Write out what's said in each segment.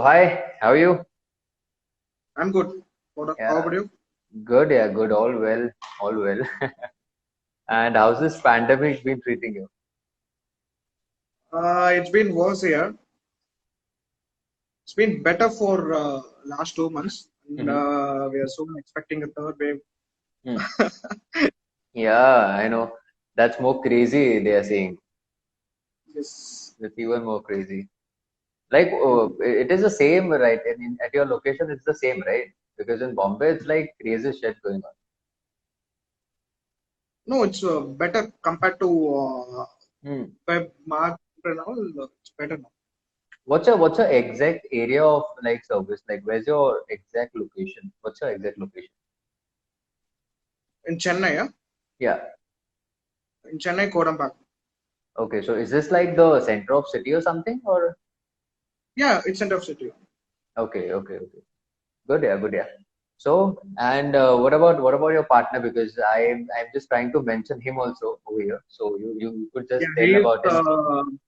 So hi, how are you? I'm good. How Yeah, about you? good. Yeah, good. All well, all well. And how's this pandemic been treating you? It's been worse here. It's been better for last 2 months, and Mm-hmm. we are soon expecting a third wave. Hmm. Yeah, I know. That's more crazy. They are saying Yes. it's even more crazy. Like, it is the same, right? At your location, it's the same, right? Because in Bombay, it's like crazy shit going on. No, it's better compared to Hmm. Feb, March, and all. It's better now. What's your exact area of like service? Like, where's your exact location? What's your exact location? In Chennai, yeah? Yeah. In Chennai, Kodampak. Okay. So is this like the center of city or something, or? Yeah, it's center of city. Okay, okay, okay. Good, yeah, good, yeah. So, and what about your partner? Because I'm just trying to mention him also over here. So you could Yeah, just tell about him.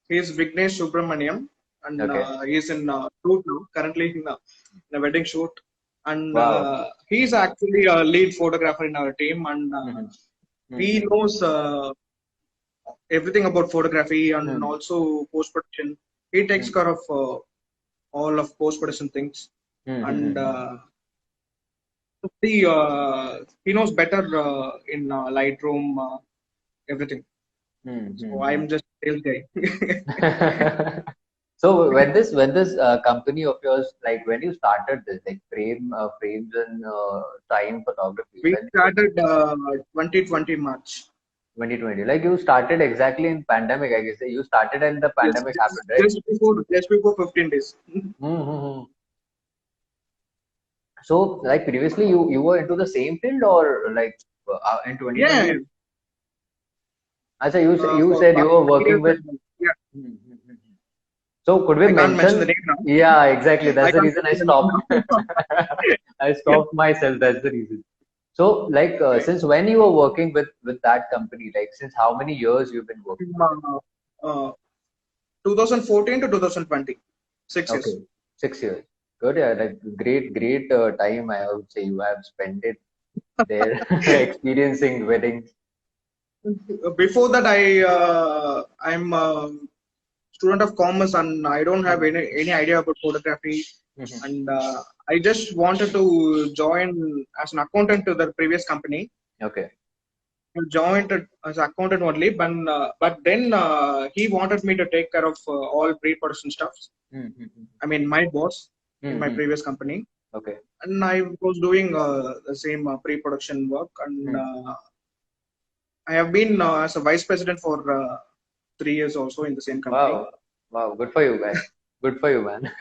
he is Vignesh Subramaniam, and Okay. he's in shoot now. Currently in a wedding shoot, and Wow. he's actually a lead photographer in our team, and Mm-hmm. he Mm-hmm. knows everything about photography and also post production. He takes care of all of post production things, and Mm-hmm. he knows better in Lightroom, everything. So Mm-hmm. I'm just sales guy. So when this company of yours, like when you started this, like frames and time photography, We when did you started 2020 March. 2020, like you started exactly in pandemic, I guess you started and the Yes, pandemic happened, right? just before 15 days. Mm-hmm. So, like previously, you were into the same field or like in Yeah, 2020? Acha, you for said you past were 5 years. working with. Yeah, So, could we I can't mention mention? the name now. Yeah, exactly. I That's the can't reason I mention the stopped. name now. I Yeah. stopped myself. That's the reason. So, like, since when you were working with that company? Like, since how many years you've been working with it? From, uh, 2014 to 2020, 6 years. Okay, 6 years. Good. Yeah, like great time. I would say you have spent it there, experiencing weddings. Before that, I'm a student of commerce and I don't have any idea about photography. And I just wanted to join as an accountant to the previous company. Okay. I joined it as accountant only, but then he wanted me to take care of all pre-production stuff. Mm-hmm. I mean, my boss in my Mm-hmm. previous company, Okay. and I was doing the same pre-production work, and Hmm. I have been as a vice president for 3 years also in the same company, Wow. Wow. Good for you, man. Good for you, man.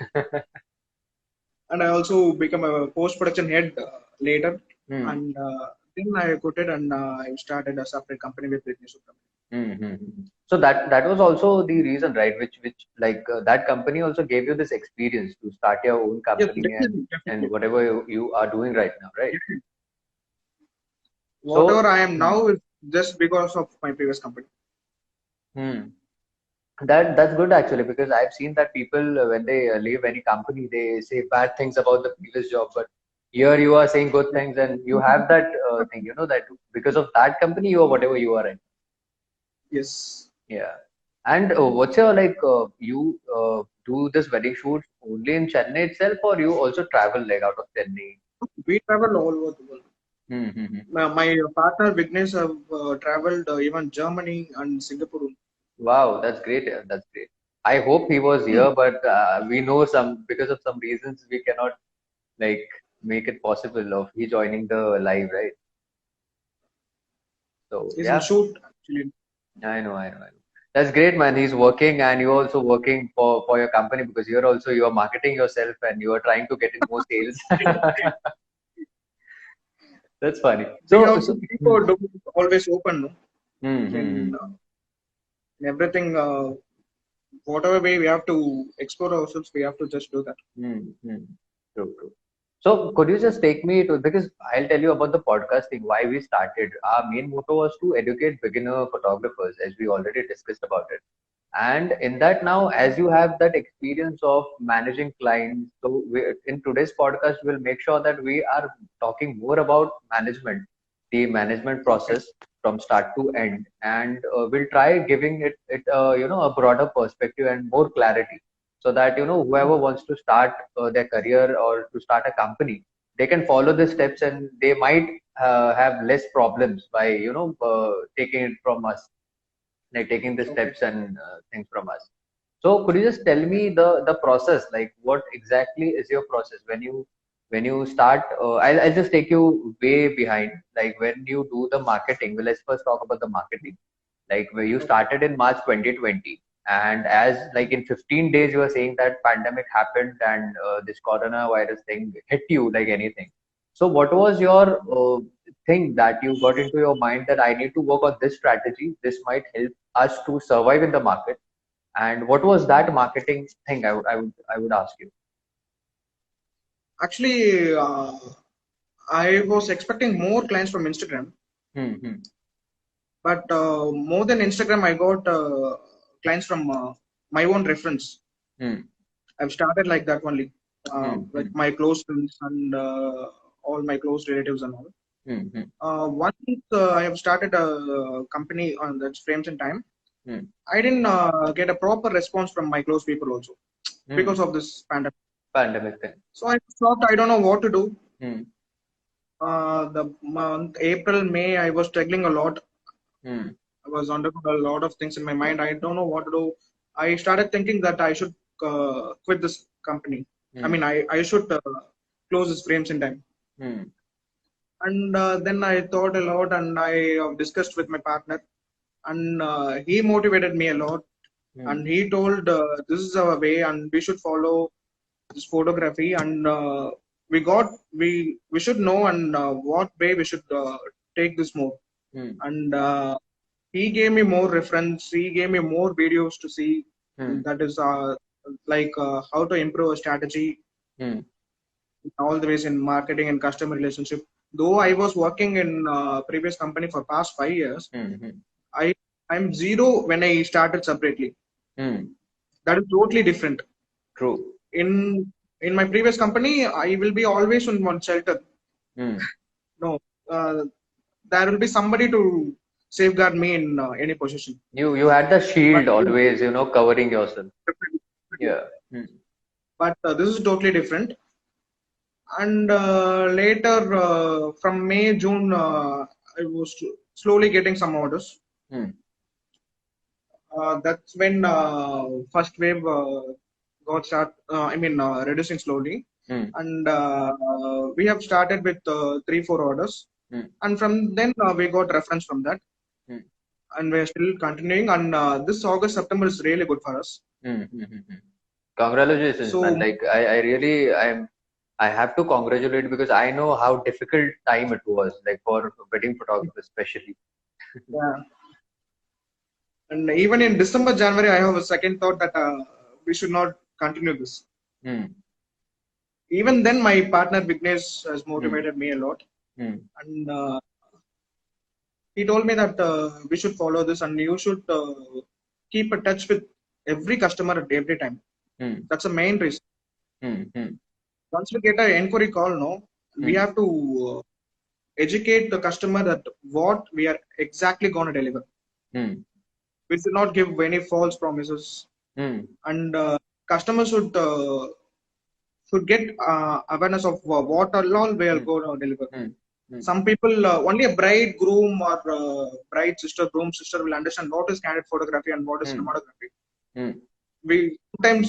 and I also become a post-production head later, Hmm. and then I quit it and I started a separate company with Vignesh Subramanian. Mm-hmm. So that was also the reason, right? Which like that company also gave you this experience to start your own Yes, company definitely, and definitely. whatever you are doing right now, right? Whatever So I am now is just because of my previous company. hmm. That's good actually because I've seen that people when they leave any company they say bad things about the previous job, but here you are saying good things and you have that thing, that because of that company you are whatever you are in. Yes, Yeah. And what's your like you do this wedding shoot only in Chennai itself or you also travel like out of Chennai? we travel all over the world. Mm-hmm. My partner Vignesh have traveled even Germany and Singapore. Wow, that's great. Yeah, that's great. I hope he was Hmm. here, but we know some because of some reasons we cannot like make it possible of he joining the live, right? So He's in yeah, shoot actually. I know. That's great, man. He's working and you're also working for your company because you're marketing yourself and you are trying to get in more sales. That's funny. We So, have to so keep hmm, our doors always open, no? hmm, hmm, hmm, In everything, whatever way we have to explore ourselves, we have to just do that. hmm. True. So, could you just take me to because I'll tell you about the podcasting, why we started. Our main motto was to educate beginner photographers, as we already discussed about it. And in that now, as you have that experience of managing clients, so in today's podcast, we'll make sure that we are talking more about management, the management Okay. process from start to end, and we'll try giving it a broader perspective and more clarity, so that whoever wants to start their career or to start a company, they can follow the steps and they might have less problems by taking it from us, like taking the Okay. steps and things from us. So could you just tell me the process, like what exactly is your process when you start? I'll just take you way behind, like when you do the marketing. Well, let's first talk about the marketing. Like where you Okay. started in March 2020, and as like in 15 days you were saying that pandemic happened and this coronavirus thing hit you like anything. So what was your thing that you got into your mind that I need to work on this strategy? This might help us to survive in the market. And what was that marketing thing? I would ask you. Actually, I was expecting more clients from Instagram, Hmm. Hmm. but more than Instagram, I got clients from my own reference. Hmm. I've started like that only, Hmm. like Hmm. my close friends and all my close relatives and all. Hmm. Hmm. Once I have started a company on that frames in time, Hmm. I didn't get a proper response from my close people also Hmm. because of this pandemic. Pandemic thing. So I thought I don't know what to do. Hmm. The month April, May, I was struggling a lot. Hmm. I was under a lot of things in my mind. I don't know what to do. I started thinking that I should quit this company. I Hmm. mean, I should close this frames in time. Hmm. And then I thought a lot, and I discussed with my partner, and he motivated me a lot. Hmm. And he told this is our way, and we should follow this photography, and we should know and what way we should take this move. Hmm. And he gave me more reference. He gave me more videos to see, Hmm. and that is like how to improve a strategy Hmm. all the ways in marketing and customer relationship. Though I was working in previous company for past 5 years, Hmm. Hmm. I I'm zero when I started separately. Hmm. That is totally different. True. In my previous company, I will be always on one shelter. Hmm. No, uh, there will be somebody to safeguard me in any position. You had the But shield always, covering yourself. Yeah. Hmm. this is totally different. And later, from May, June, I was slowly getting some orders. Hmm. That's when first wave got start. Reducing slowly, Hmm. and we have started with 3 4 orders, Hmm. and from then we got reference from that, Hmm. and we're still continuing. And this August September is really good for us. Hmm. Hmm. Hmm. Hmm. Congratulations, man. So Like I really I have to congratulate because I know how difficult time it was, like for wedding photographers especially. yeah, and even in December January, I have a second thought that we should not continue this. Hmm. Even then, my partner Vignesh has Hmm. motivated me a lot, Hmm. and he told me that we should follow this and you should keep a touch with every customer at every time. Hmm. That's the main reason. Hmm. Hmm. Once we get an inquiry call, no, we Hmm. have to educate the customer that what we are exactly going to deliver. Hmm. We should not give any false promises, Hmm. and customers should get awareness of what all we are Hmm. going to deliver. Hmm. Hmm. Some people, only a bride, groom, or bride sister, groom sister will understand what is candid photography and what is Hmm. cinematography. Hmm. We sometimes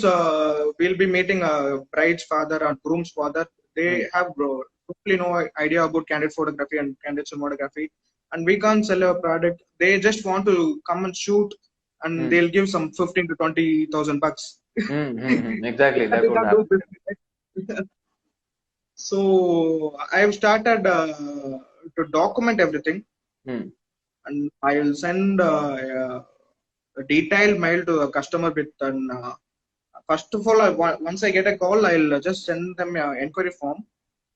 we'll be meeting a bride's father or groom's father. They Hmm. have totally no idea about candid photography and candid cinematography, and we can't sell a product. They just want to come and shoot, and Hmm. they'll give some 15 to 20,000 bucks. Hmm. Hmm. Hmm. Exactly. I That's did what not do happened. this. So I have started to document everything, Hmm. and I will send a detailed mail to a customer with an. First of all, once I get a call, I'll just send them an inquiry form.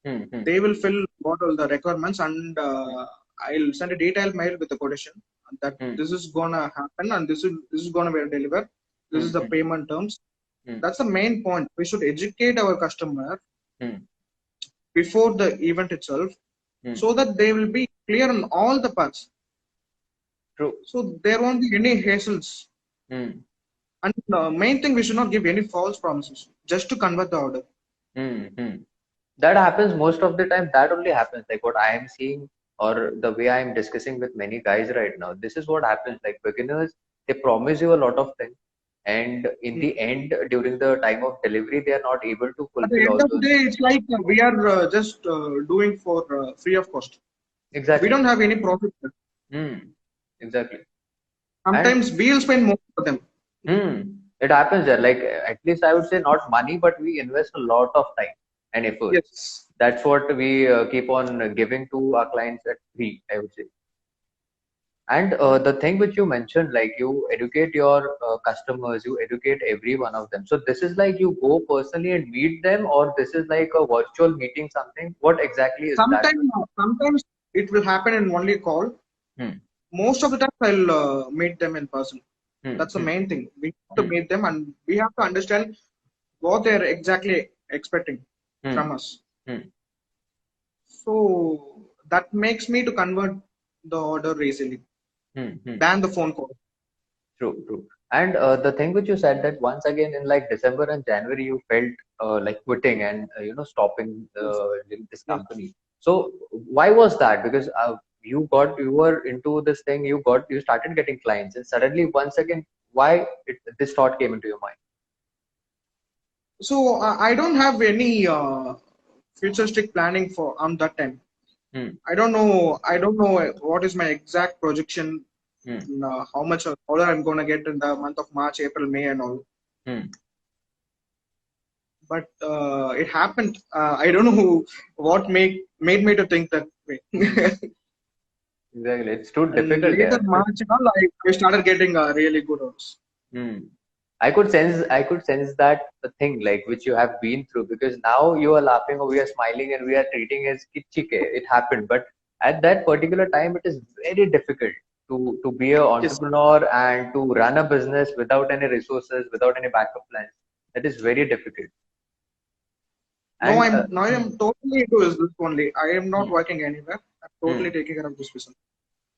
Hmm. Hmm. They will fill what all the requirements, and Hmm. I'll send a detailed mail with the quotation that Hmm. this is gonna happen and this is gonna be delivered. This is the Hmm. payment terms. Hmm. That's the main point. We should educate our customer Hmm. before the event itself, Hmm. so that they will be clear on all the parts. True. So there won't be any hassles. Hmm. And the main thing, we should not give any false promises just to convert the order. Hmm. Hmm. That happens most of the time. That only happens. Like what I am seeing, or the way I am discussing with many guys right now. This is what happens. Like beginners, they promise you a lot of things, and in Hmm. the end, during the time of delivery, they are not able to At the fulfill end all of the those. day, it's like we are just doing for free of cost. We Exactly. don't have any profit. Hmm. Exactly. And Sometimes we'll spend more for them. it happens there. Like at least I would say not money, but we invest a lot of time and efforts. Yes. That's what we keep on giving to our clients at free, I would say. And the thing which you mentioned, like you educate your customers, you educate every one of them. So this is like you go personally and meet them, or this is like a virtual meeting, something. What exactly is that? Sometimes it will happen in only call. Hmm. Most of the time, I'll meet them in person. Hmm. That's the Hmm. main thing. We have to Hmm. meet them, and we have to understand what they're exactly expecting Hmm. from us. Hmm. So that makes me to convert the order easily Hmm. Hmm. than the phone call. True, true. And the thing which you said that once again in like December and January you felt like quitting and stopping Yes. this Yes. company. So why was that? Because you were into this thing, you started getting clients, and suddenly once again this thought came into your mind? So I don't have any futuristic planning for on that time. Hmm. I don't know. I don't know what is my exact projection, Hmm. how much order I'm gonna get in the month of March, April, May, and all. Hmm. But it happened. I don't know what made me to think that way. Hmm. Exactly. It's too And difficult, later yeah. March and all, I started getting really good orders. Hmm. I could sense that the thing like which you have been through, because now you are laughing or we are smiling and we are treating as kichike. It happened, but at that particular time, it is very difficult to be an Yes. entrepreneur and to run a business without any resources, without any backup plans. That is very difficult. No, And I'm totally into this only. I am not hmm, working anywhere. I'm totally hmm. taking care of this business.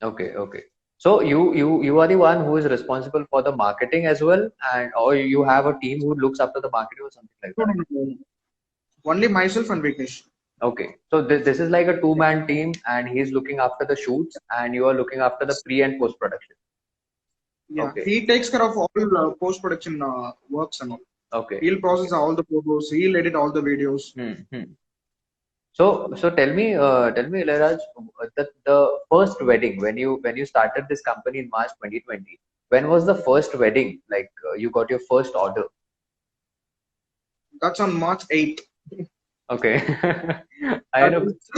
Okay, okay. So you are the one who is responsible for the marketing as well, and or you have a team who looks after the marketing or something like No, that. no, no, no. Only myself and Vignesh. Okay, so this is like a two-man team, and he's looking after the shoots, and you are looking after the pre and post production. Yeah, Okay, he takes care of all post production works and all. okay, He'll okay. process all the photos. He'll edit all the videos. Hmm. So tell me, Ilaraj, the first wedding when you started this company in March 2020. When was the first wedding? Like you got your first order? That's on March 8th. Okay, I That know is,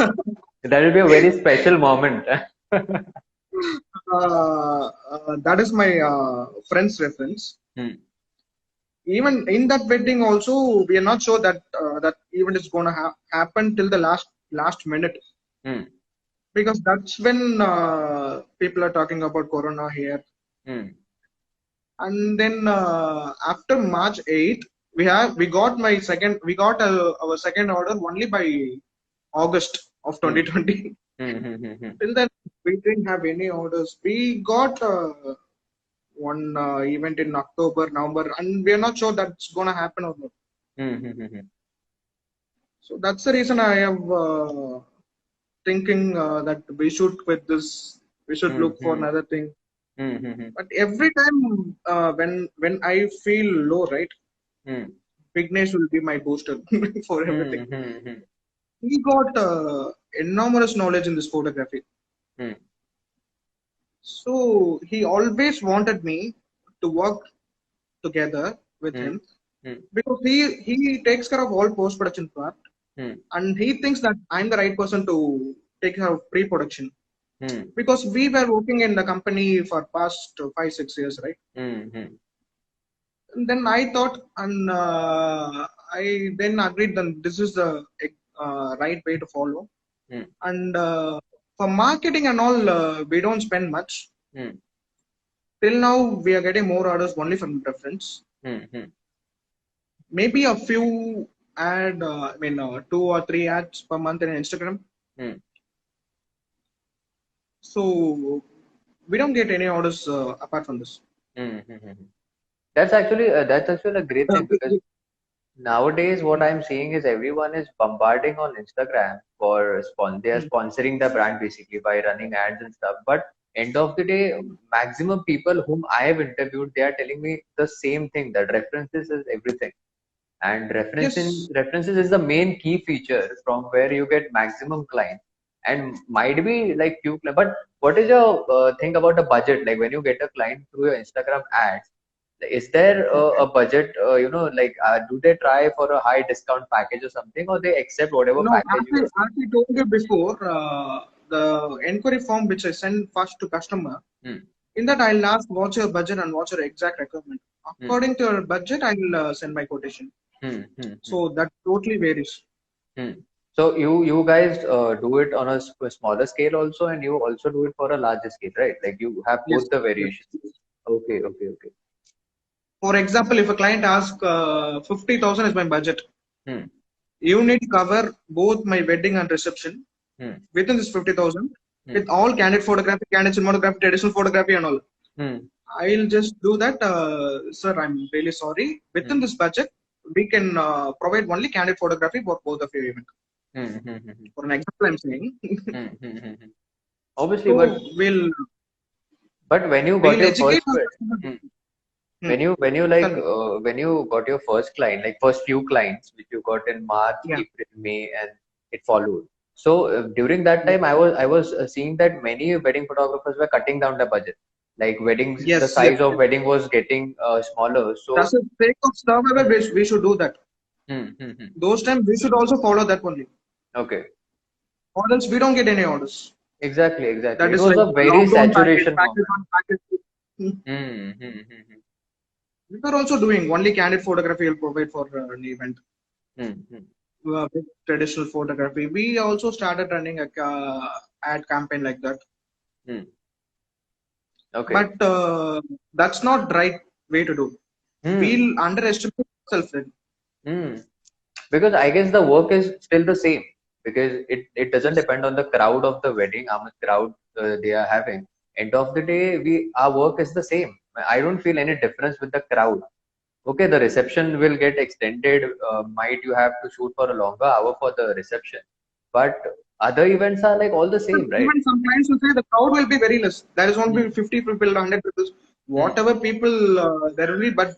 that will be a very special moment. that is my friend's reference. Hmm. Even in that wedding, also we are not sure that that event is gonna happen till the last minute, Hmm. because that's when people are talking about Corona here. Hmm. And then after March 8th, we got our second order only by August of Hmm. 2020. Hmm. Hmm. Hmm. Hmm. Till then, we didn't have any orders. We got one event in October, November, and we are not sure that's gonna happen or not. Hmm. Hmm. Hmm. Hmm. So that's the reason I have thinking that we should quit this. We should Hmm. look for Hmm. another thing. Hmm. Hmm. Hmm. But every time when I feel low, right, Hmm. Vignesh will be my booster for Hmm. everything. Hmm. Hmm. He got enormous knowledge in this photography. Hmm. So he always wanted me to work together with Hmm. him, Hmm. because he takes care of all post production part, Hmm. and he thinks that I'm the right person to take care of pre production, Hmm. because we were working in the company for past 5 6 years, right? Hmm. Hmm. And then I thought, and I then agreed that this is the right way to follow. Hmm. And for marketing and all, we don't spend much. Hmm. till now we are getting more orders only from reference. Hmm. Maybe a few ad, 2 or 3 ads per month in Instagram. Hmm. So we don't get any orders apart from this. Hmm. That's actually a great thing because nowadays what I'm seeing is everyone is bombarding on Instagram for they are Mm. sponsoring the brand basically by running ads and stuff. But end of the day, maximum people whom I have interviewed, they are telling me the same thing that references is everything. And Yes. references is the main key feature from where you get maximum clients. And might be like but what is your thing about the budget? Like when you get a client through your Instagram ads, is there a budget? Like do they try for a high discount package or something, or they accept whatever No, package you are? as I told you before, the inquiry form which I send first to customer, Hmm. in that I'll ask what's your budget and what's your exact requirement. Hmm. According to your budget, I'll send my quotation. Hmm. Hmm. Hmm. So that totally varies. Hmm. So you guys do it on a smaller scale also, and you also do it for a larger scale, right? Like you have Yes. both the Yes. variations. Okay, okay, okay. For example, if a client asks 50,000 is my budget, Hmm. you need to cover both my wedding and reception Hmm. within this 50,000 Hmm. with all candid photography, candid cinematography, traditional photography, and all. Hmm. I'll just do that, sir. I'm really sorry. Hmm. Within this budget, we can provide only candid photography for both of your event. Hmm. Hmm. Hmm. For an example, I'm saying. Hmm. Hmm. Hmm. Obviously, So we'll but when you got we'll your educate first our customer. hmm, Hmm. like Tell me. when you got your first client, like first few clients which you got in March, Yeah. April, May, and it followed. So during that Yeah. time, I was seeing that many wedding photographers were cutting down the budget. Like weddings, the Yes. Yes. size of Yes. wedding was getting smaller. That's So the sake of survival. hmm, We should do that. hmm. Those times we should also follow that only. Okay, Or else we don't get any orders. exactly, exactly. That It is was like a very lockdown package, saturation package moment. one, package two. Hmm. We are also doing only candid photography will provide for an event Hmm. with traditional photography. We also started running a ad campaign like that, Hmm. Okay. but that's not right way to do. Hmm. We'll underestimate ourselves then. Hmm. Because I guess the work is still the same because it doesn't Yes. depend on the crowd of the wedding, how much crowd they are having. End of the day, we our work is the same. I don't feel any difference with the crowd. Okay, the reception will get extended. Might you have to shoot for a longer hour for the reception, but other events are like all the same, right? Even some clients will say the crowd will be very less. There is only Hmm. 50 people, 100 people. Hmm. Whatever people there will be, but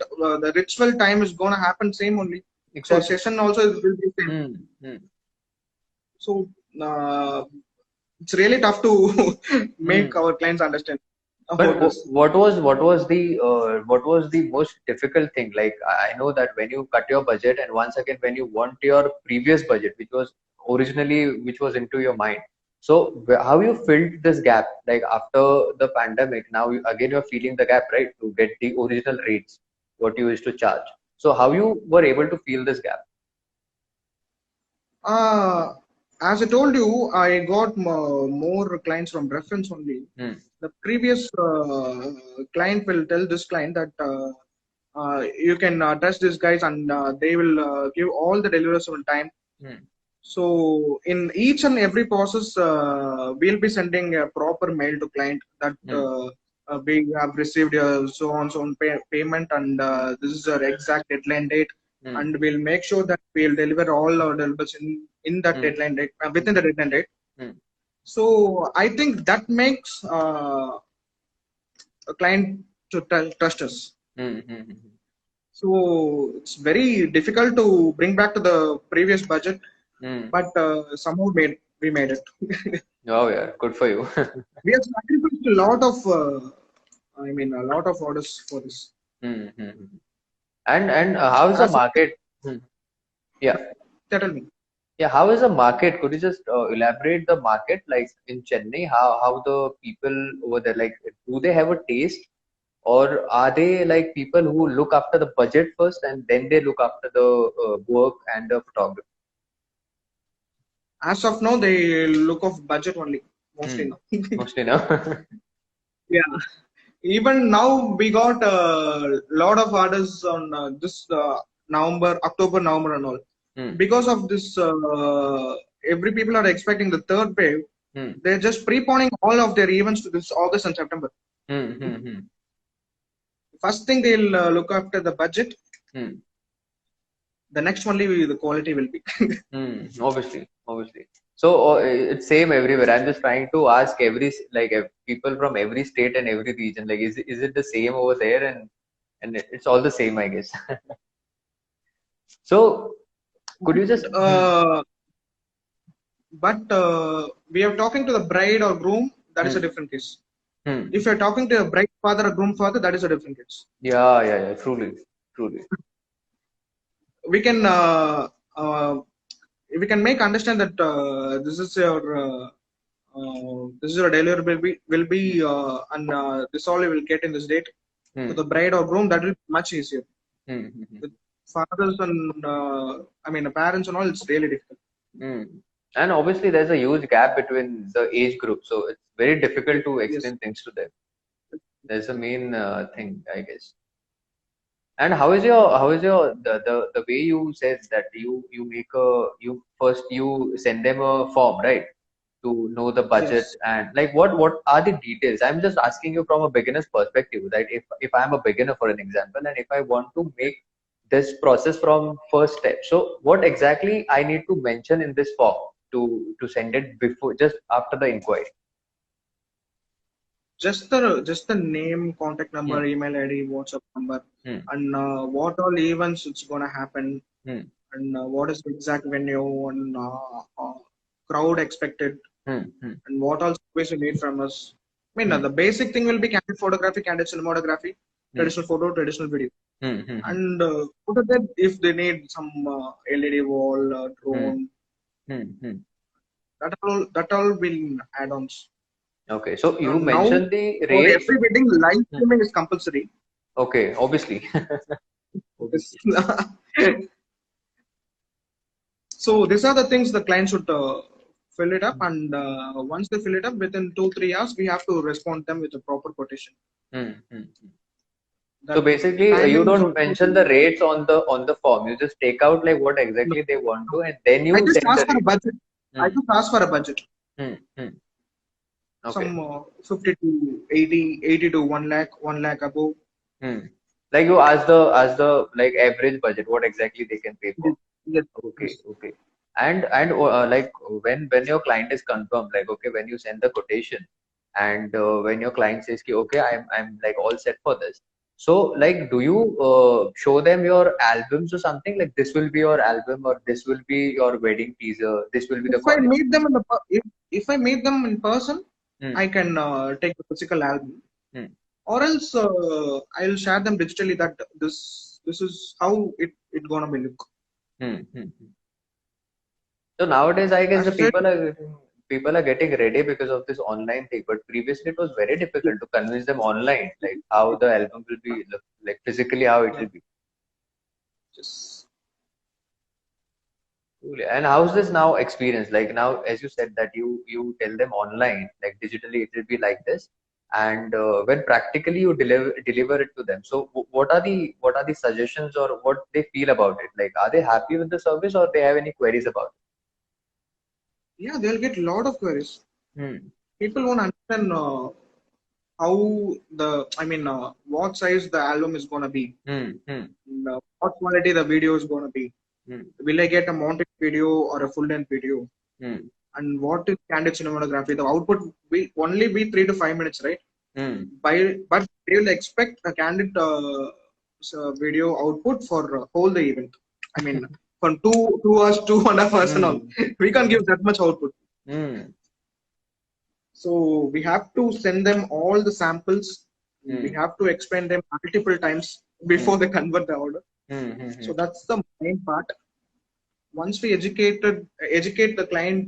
the ritual time is gonna happen same only. So Exactly. session also will be same. Hmm. Hmm. So it's really tough to make Hmm. our clients understand But about this. what was the most difficult thing? Like I know that when you cut your budget and once again when you want your previous budget, which was originally which was into your mind. So how you filled this gap? Like after the pandemic, now again you're feeling the gap, right? To get the original rates, what you used to charge. So how you were able to fill this gap? Uh, as I told you, I got more clients from reference only. Hmm. The previous client will tell this client that you can trust these guys and they will give all the deliveries on time. Hmm. So in each and every process, we'll be sending a proper mail to client that Hmm. we have received so on so on payment and this is our exact deadline date, Hmm. and we'll make sure that we'll deliver all our deliverables in that Hmm. deadline date within the deadline date. Hmm. So I think that makes a client to trust us. Hmm. Hmm. Hmm. So it's very difficult to bring back to the previous budget, Hmm. but somehow we made it. Oh yeah, good for you. We have sacrificed a lot of, a lot of orders for this. Hmm. Hmm. Hmm. And how is the As market? Hmm. Yeah, Tell me. yeah. How is the market? Could you just elaborate the market, like in Chennai? How the people over there, like, do they have a taste, or are they like people who look after the budget first and then they look after the work and the photography? As of now, they look of budget only, mostly Hmm. now. Mostly no. Yeah. Even now we got a lot of orders on this October, November, and all. Hmm. Because of this, every people are expecting the third wave. Hmm. They're just preponing all of their events to this August and September. Hmm. Hmm. Hmm. First thing they'll look after the budget. Hmm. The next only the quality will be. Obviously. So it's same everywhere. I'm just trying to ask people from every state and every region. Like, is it the same over there? And it's all the same, I guess. So could you just? But we are talking to the bride or groom. That is a different case. If you're talking to a bride father or groom father, that is a different case. Yeah. Truly. We can make understand that this is your delivery will be and this all you will get in this date. For the bride or groom, that will be much easier. With fathers and parents and all, it's really difficult. And obviously, there's a huge gap between the age group, so it's very difficult to explain things to them. That's the main thing, I guess. And how is your the way you said that you send them a form, right, to know the budget and like what are the details? I'm just asking you from a beginner's perspective, right? If I'm a beginner, for an example, and if I want to make this process from first step, so what exactly I need to mention in this form to send it before, just after the inquiry? Just the name, contact number, email ID, WhatsApp number, and what all events it's gonna happen, and what is the exact venue and crowd expected, and what all space you need from us. I mean, the basic thing will be candid photography, candid cinematography, traditional photo, traditional video, and after that, if they need some LED wall, drone, that all will add-ons. Okay, so you Now, mentioned the for rates. every wedding, live streaming is compulsory. Okay, obviously. So these are the things the client should fill it up, and once they fill it up, within 2-3 hours, we have to respond them with a proper quotation. So basically, you don't mention the rates on the form. You just take out like what exactly they want to, and then you just send ask the for a rate. budget. I just ask for a budget. Okay. Some 50 to 80 to 1 lakh above. Like you ask the like average budget, what exactly they can pay for. Yes. Okay. And like when your client is confirmed, like okay, when you send the quotation, and when your client says, okay, I'm like all set for this. So like, do you show them your albums or something, like this will be your album, or this will be your wedding teaser, this will be the If I college? meet them if I meet them in person, I can take the physical album, or else I'll share them digitally that this is how it gonna be look. So nowadays, I guess the people are getting ready because of this online thing. But previously, it was very difficult to convince them online, like how the album will be, like physically how it will be. And how's this now experience? Like now, as you said that you tell them online, like digitally it will be like this, and when practically you deliver it to them. So what are the suggestions, or what they feel about it? Like, are they happy with the service, or they have any queries about it? Yeah, they'll get a lot of queries. People won't understand how what size the album is gonna be, what quality the video is gonna be. Will I get a mounted video or a full length video? And what is candid cinematography? The output will only be 3 to 5 minutes, right? But they will expect a candid video output for whole the event. I mean, from 2 hours, 2.5 hours and all. We can't give that much output. So we have to send them all the samples. We have to explain them multiple times before they convert the order. So that's the main part. Once we educate the client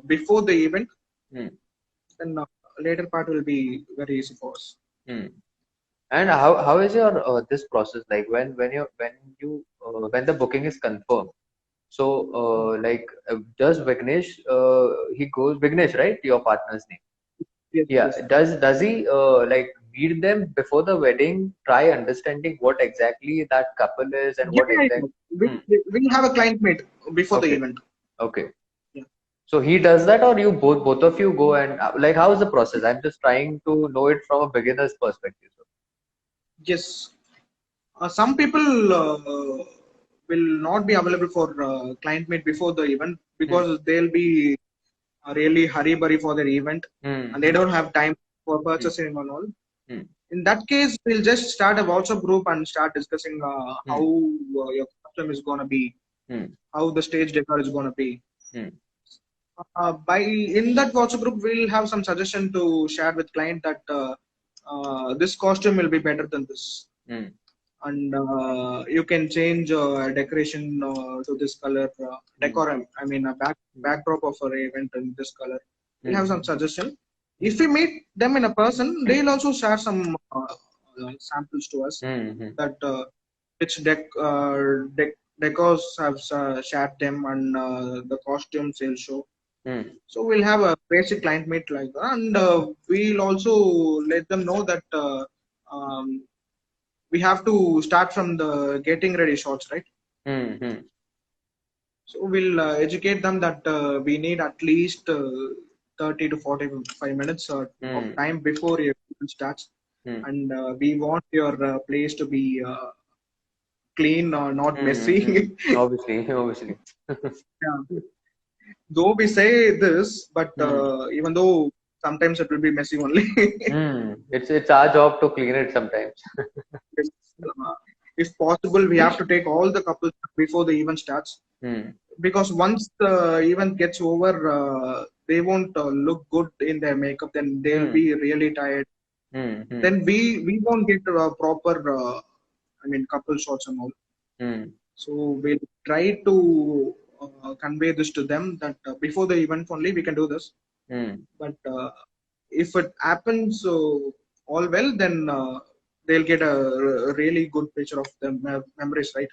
before the event, then later part will be very easy for us. And how is your this process, like when the booking is confirmed? So does Vignesh, he goes Vignesh, right? Your partner's name. Yes, Yeah. yes. Does he like meet them before the wedding, try understanding what exactly that couple is and Yeah, what yeah, exact. yeah. We have a client meet before the Okay. event. Okay. Yeah. So he does that, or you both of you go and like how is the process? I'm just trying to know it from a beginner's perspective. So. Yes. Some people will not be available for client meet before the event Hmm. because they'll be really hurry burry for their event Hmm. and they don't have time for Hmm. purchasing and all. Hmm. In that case, we'll just start a WhatsApp group and start discussing how Hmm. your custom is going to be, Hmm. how the stage decor is going to be. Hmm. By in that WhatsApp group, we'll have some suggestion to share with client that this costume will be better than this, Hmm. and you can change decoration to this color Hmm. decor. I mean, a backdrop of an event in this color. We'll have some Hmm. suggestion. Hmm. If we meet them in a person, they'll also share some samples to us Hmm. Hmm. that which decors have shared them and the costumes they'll show. Hmm. So we'll have a basic client meet like that, and we'll also let them know that we have to start from the getting ready shots, right? Hmm. Hmm. So we'll educate them that we need at least 30 to 45 minutes of Hmm. time before your event starts, Hmm. and we want your place to be clean, not Hmm. Hmm. messy. Obviously, obviously. Yeah. Though we say this, but Hmm. even though sometimes it will be messy only. Hmm. It's our job to clean it sometimes. Yes. Uh, if possible, we have to take all the couples before the event starts Hmm. because once the event gets over, they won't look good in their makeup. Then they'll Hmm. be really tired. Hmm. Hmm. Then we won't get proper, I mean, couple shots and all. Hmm. So we'll try to convey this to them that before the event only we can do this. Hmm. But if it happens all well, then they'll get a really good picture of the memories, right?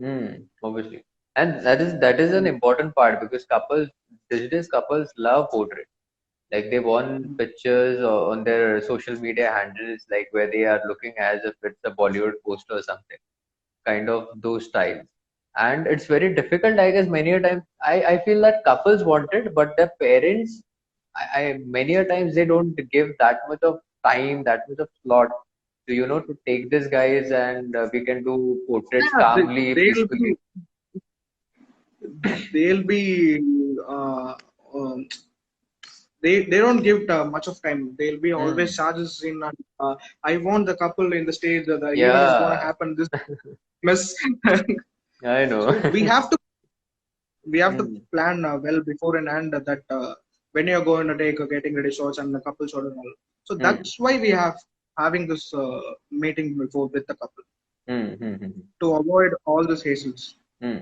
Hmm. Obviously. And that is an important part because these days couples love portrait. Like they want pictures on their social media handles, like where they are looking as if it's a Bollywood poster or something, kind of those styles. And it's very difficult, I guess, many a time. I feel that couples want it, but their parents, many a times they don't give that much of time, that much of slot to, to take these guys and we can do portraits Yeah, calmly, they'll be peacefully. they'll be uh, um, they don't give much of time. They'll be always Hmm. charges in. I want the couple in the stage. The event is going to Yeah, happen. This mess. I know. So we have to Hmm. plan well before and end that when you're going to take getting ready shots and the couple shot and all. So Hmm. that's why we have having this meeting before with the couple Hmm. Hmm. Hmm. to avoid all these hassles. Hmm.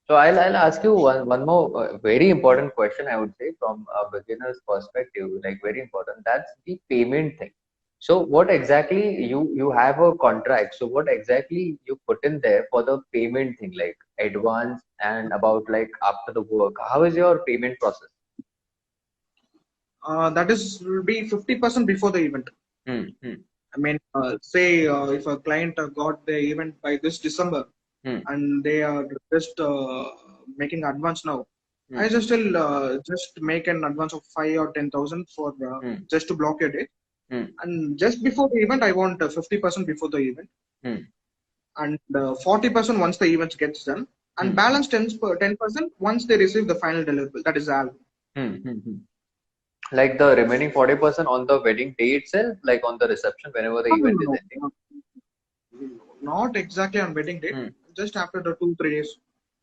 So I'll ask you one more very important question, I would say, from a beginner's perspective, like very important. That's the payment thing. So what exactly you have a contract. So what exactly you put in there for the payment thing, like advance and about like after the work? How is your payment process? That is will be 50% before the event. Hmm. Hmm. I mean, say if a client got the event by this December Hmm. and they are just making advance now, I Hmm. just make an advance of 5 or 10,000 for Hmm. just to block your date. Hmm. And just before the event, I want 50% before the event, Hmm. and 40% once the event gets done, and Hmm. balance 10% once they receive the final deliverable. That is the album. Hmm. Hmm. Hmm. Like the remaining 40% on the wedding day itself, like on the reception, whenever the No, no, event is no, ending. no, not exactly on wedding date. Hmm. Just after the 2 3 days,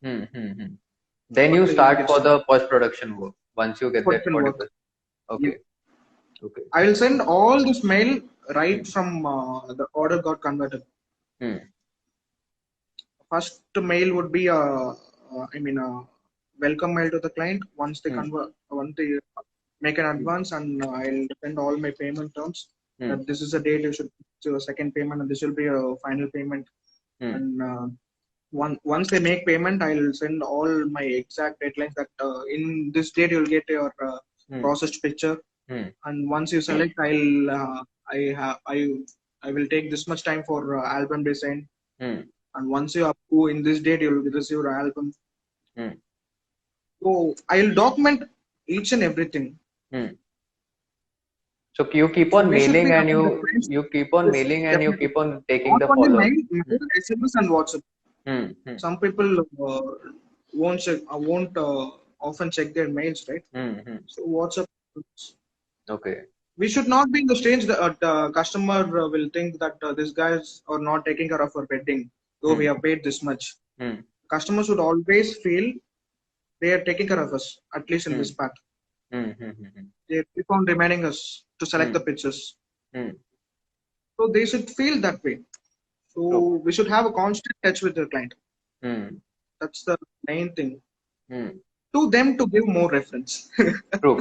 Hmm. Hmm. Hmm. Then once you the event start gets for done. the post-production work once you get that Production work. 40%. Yep. Okay. Okay. I will send all this mail right from the order got converted. Hmm. First mail would be I mean welcome mail to the client once they Hmm. convert once they make an Hmm. advance, and I'll send all my payment terms Hmm. that this is the date you should do a second payment and this will be a final payment. Hmm. And once they make payment, I'll send all my exact deadlines that in this date you'll get your Hmm. processed picture. Hmm. and once you select, I will take this much time for album design, Hmm. and once you approve in this date, you will receive your album. Hmm. So I'll document each and everything. Hmm. So you keep So on we should be mailing and having the you friends. you keep on Yes, mailing and you definitely. keep on taking Not the only follow-up. mail, SMS and WhatsApp. Hmm. Hmm. Some people won't often check their mails, right? Hmm. Hmm. So WhatsApp. Okay. We should not be in the stage that customer will think that these guys are not taking care of our wedding, though we Hmm. have paid this much. Hmm. Customers should always feel they are taking care of us, at least in Hmm. this part. Hmm. Hmm. Hmm. They keep on reminding us to select Hmm. the pictures. Hmm. So they should feel that way. True. So we should have a constant touch with the client. Hmm. That's the main thing. Hmm. To them to give more reference. True.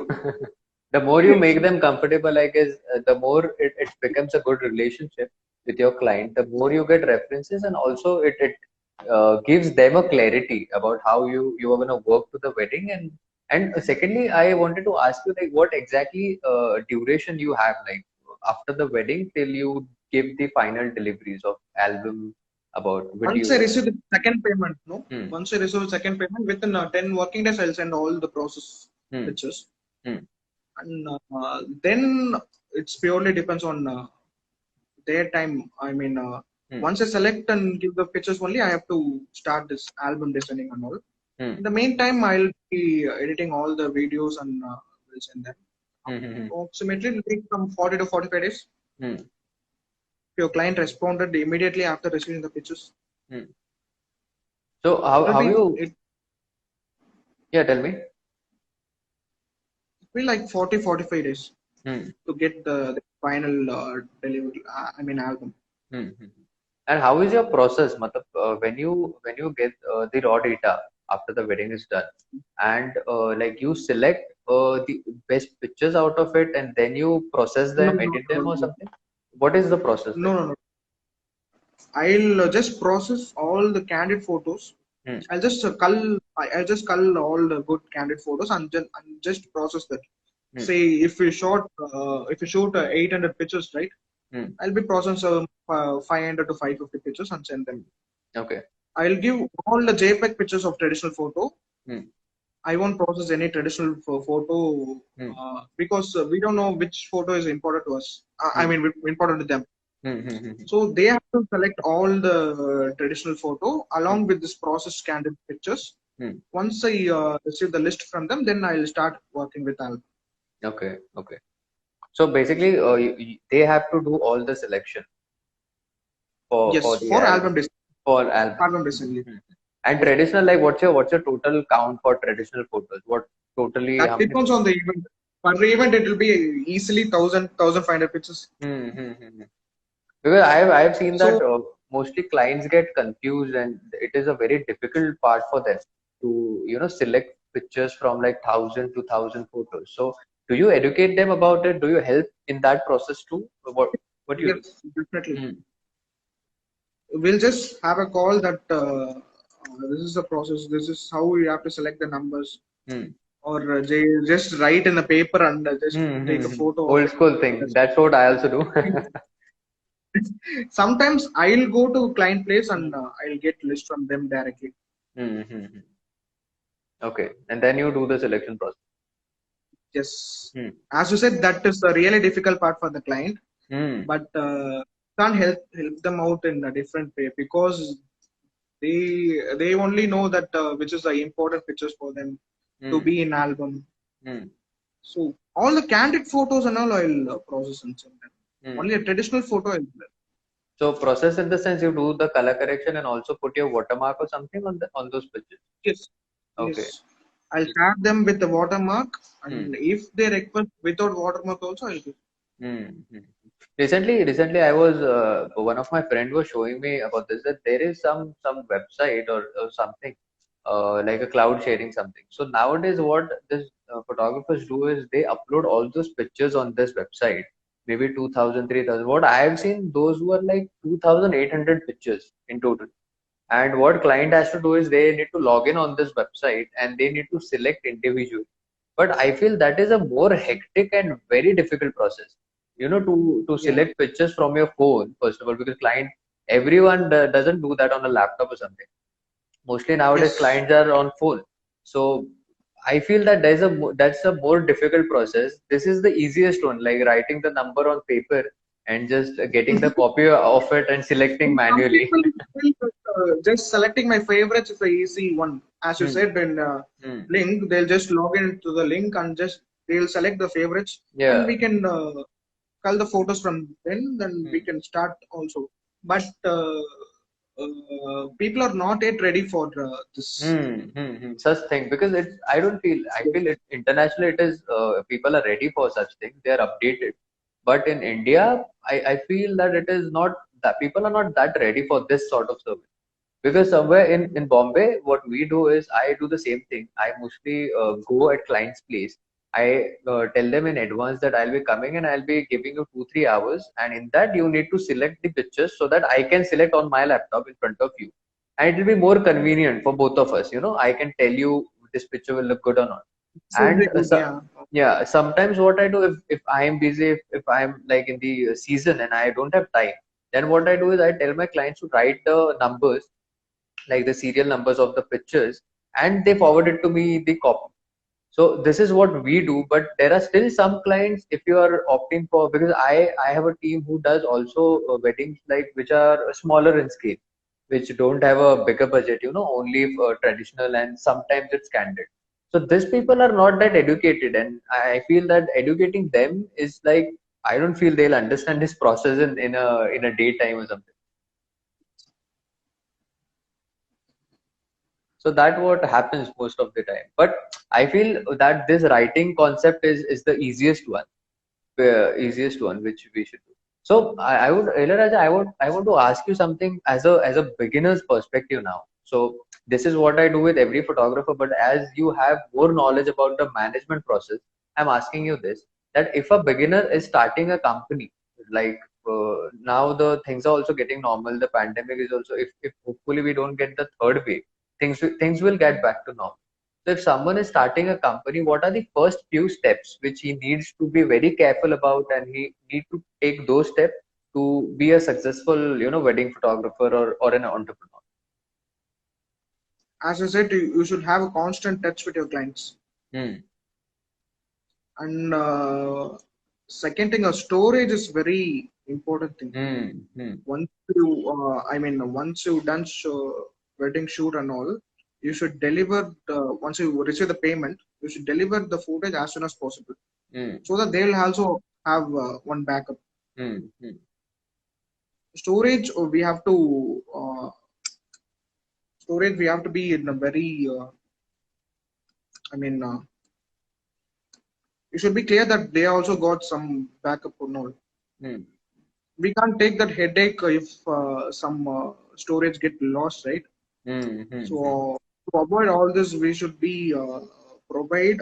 The more you make them comfortable, I guess, the more it becomes a good relationship with your client. The more you get references, and also it gives them a clarity about how you are going to work to the wedding. And secondly, I wanted to ask you like what exactly duration you have like after the wedding till you give the final deliveries of album about Once I video. receive the second payment, no? Hmm. Once I receive the second payment, within 10 working days, I'll send all the process Hmm. pictures. Hmm. And then it's purely depends on their time. I mean, Hmm. once I select and give the pictures only, I have to start this album designing and all. Hmm. In the meantime, I'll be editing all the videos and will send them. Hmm. Hmm. Approximately it'll take from 40 to 45 days. Hmm. If your client responded immediately after receiving the pictures, Hmm. So how it'll how be you it yeah tell me. will be like 40-45 days Hmm. to get the final delivery. I mean album. Hmm. Hmm. And how is your process, matlab, when you get the raw data after the wedding is done, and like you select the best pictures out of it, and then you process No, them, no, edit no, them, or no. something? What is the process No, like? no, no. I'll just process all the candid photos. Hmm. I'll just cull all the good candid photos and just process that. Hmm. Say if you shoot 800 pictures, right? Hmm. I'll be processing 500 to 550 pictures and send them. Hmm. Okay. I'll give all the JPEG pictures of traditional photo. Hmm. I won't process any traditional photo Hmm. because we don't know which photo is important to us. I Hmm. mean, important to them. Hmm. Hmm. Hmm. So they have to select all the traditional photo Hmm. along with this processed candid pictures. Hmm. Once I receive the list from them, then I'll start working with album. Okay. Okay. So basically, they have to do all the selection for Yes, the for album, album design. for album. Album design. Hmm. And Yes. traditional, like what's your total count for traditional photos? What totally That how many? depends on the event. Per event, it will be easily 1,500 pictures. Hmm. Because I have seen that So mostly clients get confused, and it is a very difficult part for them to select pictures from like 1,000 to 1,000 photos. So do you educate them about it? Do you help in that process too? What do you do? yes, definitely. Hmm. We'll just have a call that this is the process. This is how you have to select the numbers, Hmm. or just write in the paper and just take a Hmm. photo of Old school thing. That's what I also do. Sometimes I'll go to client place and I'll get list from them directly. Hmm. Okay, and then you do the selection process. Yes, Hmm. as you said, that is the really difficult part for the client, Hmm. but can't help them out in a different way because they only know that which is the important pictures for them to Hmm. be in album. Hmm. So all the candid photos and all I'll process and send them. Hmm. Only a traditional photo I'll So process in the sense you do the color correction and also put your watermark or something on those pictures. yes, Okay. yes. I'll tag them with the watermark, Hmm. and if they request without watermark also, I'll give. Hmm. Hmm. Recently, I was one of my friend was showing me about this that there is some website or something like a cloud sharing something. So nowadays, what this photographers do is they upload all those pictures on this website, maybe 2,000, 3,000. What I have seen, those were like 2,800 pictures in total. And what client has to do is they need to log in on this website and they need to select individually. But I feel that is a more hectic and very difficult process. To Yeah. select pictures from your phone, first of all, because everyone doesn't do that on a laptop or something. Mostly nowadays Yes. clients are on phone. So I feel that that's a more difficult process. This is the easiest one, like writing the number on paper and just getting the copy of it and selecting Some manually. people feel that, just selecting my favorites is the easy one. As you Hmm. said in Hmm. link, they'll just log into the link and just they'll select the favorites, and Yeah. we can cull the photos from then we Hmm. can start also. But people are not yet ready for this. Such thing, because I don't feel, I feel it internationally, it is people are ready for such things. They are updated, but in India, I feel that it is not, that people are not that ready for this sort of service. Because somewhere in Bombay, what we do is I do the same thing. I mostly go at client's place. I tell them in advance that I'll be coming and I'll be giving you 2 3 hours, and in that you need to select the pictures so that I can select on my laptop in front of you, and it will be more convenient for both of us. I can tell you this picture will look good or not. So And very good, yeah. yeah, sometimes what I do, if I am busy, if I'm like in the season and I don't have time, then what I do is I tell my clients to write the numbers, like the serial numbers of the pictures, and they forward it to me the copy. So this is what we do, but there are still some clients, if you are opting for, because I have a team who does also weddings like which are smaller in scale, which don't have a bigger budget, only for traditional, and sometimes it's candid. So these people are not that educated, and I feel that educating them is like, I don't feel they'll understand this process in a daytime or something. So that what happens most of the time. But I feel that this writing concept is the easiest one which we should do. So I would, Ilayaraja, I want to ask you something as a beginner's perspective now. So this is what I do with every photographer, but as you have more knowledge about the management process, I'm asking you this: that if a beginner is starting a company, like now the things are also getting normal, the pandemic is also, if hopefully we don't get the third wave, things will get back to normal. So if someone is starting a company, what are the first few steps which he needs to be very careful about, and he need to take those steps to be a successful, wedding photographer, or an entrepreneur? As I said, you should have a constant touch with your clients. Hmm. And second thing, storage is very important thing. Hmm. Hmm. Once you, once you done wedding shoot and all, you should deliver once you receive the payment, you should deliver the footage as soon as possible, Hmm. so that they'll also have one backup. Hmm. Hmm. Storage, we have to storage. We have to be in a very. I mean, you should be clear that they also got some backup or not. Hmm. We can't take that headache if some storage get lost, right? Hmm. Hmm. Hmm. So to avoid all this, we should be provide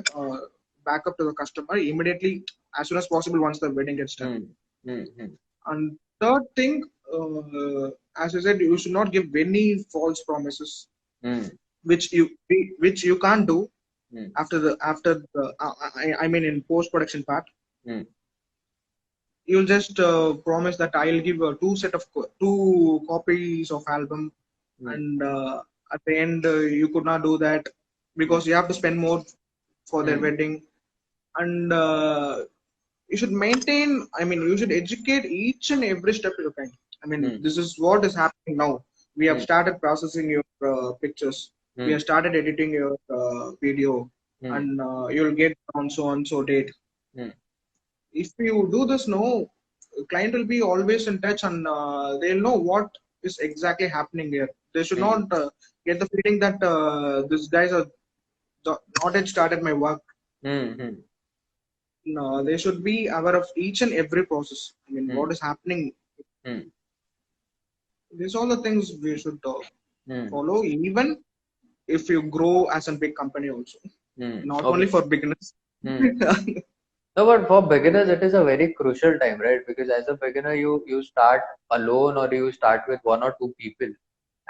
backup to the customer immediately as soon as possible once the wedding gets done. Hmm. Hmm. Hmm. And third thing, as I said, you should not give any false promises, Hmm. which you can't do Hmm. after the in post production part. Hmm. You'll just promise that I'll give two copies of album, Hmm. and at the end you could not do that Hmm. because you have to spend more for their Hmm. wedding. And you should maintain. I mean, you should educate each and every step you can. I mean, Hmm. this is what is happening now. We have Hmm. started processing your pictures. We Hmm. have started editing your video, Hmm. and you'll get on so on so date. Hmm. If you do this, no, client will be always in touch, and they'll know what is exactly happening here. They should Hmm. not get the feeling that these guys are not yet started my work. Hmm. Hmm. No, they should be aware of each and every process. I mean, Hmm. what is happening. Hmm. These are all the things we should Hmm. follow, even if you grow as a big company also, Hmm. not only Okay. for beginners. Hmm. No, but for beginners, it is a very crucial time, right? Because as a beginner, you start alone, or you start with one or two people.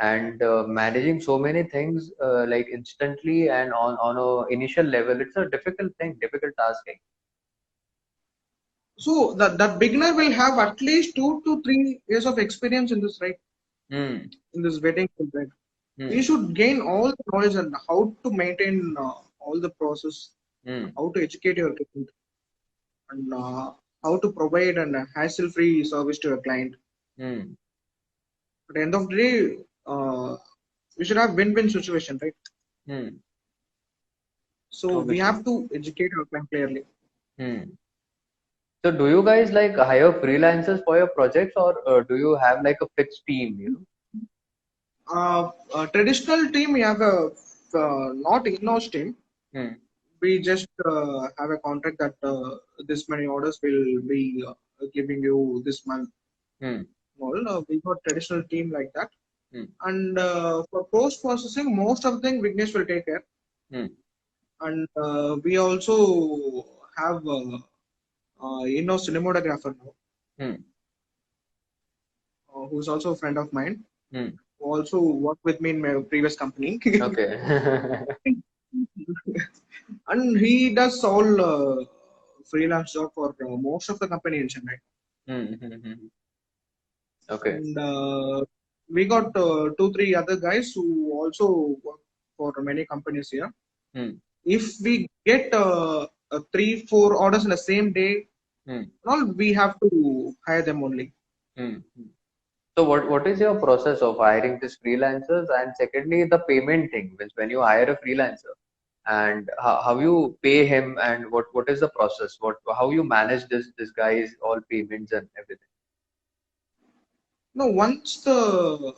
and managing so many things like instantly and on a initial level, it's a difficult thing, difficult tasking. So that beginner will have at least 2 to 3 years of experience in this, right? Hmm. In this wedding field, right? He Hmm. should gain all the knowledge and how to maintain all the process, Hmm. how to educate your client, and how to provide an hassle-free service to your client. Hmm. At the end of the day, we should have win-win situation, right? Hmm. So we Obviously. have to educate our client clearly. Hmm. So do you guys like hire freelancers for your projects, or do you have like a fixed team, you know? Traditional team, we have a not in-house team. Hmm. We just have a contract that this many orders will be giving you this month. Hmm. All we got traditional team like that, Hmm. and for post processing, most of the thing Vignesh will take care, Hmm. and we also have in-house cinematographer now, Hmm. who's also a friend of mine, Hmm. who also worked with me in my previous company, Okay. and he does all freelance job for most of the company in Chennai. Hmm. Hmm. Hmm. Okay. And we got 2 3 other guys who also work for many companies here. Hmm. If we get 3 4 orders in the same day, Hmm. all we have to hire them only. Hmm. Hmm. So what is your process of hiring these freelancers? And secondly, the payment thing, which when you hire a freelancer and how you pay him, and what is the process? How you manage this guy's all payments and everything? No, once the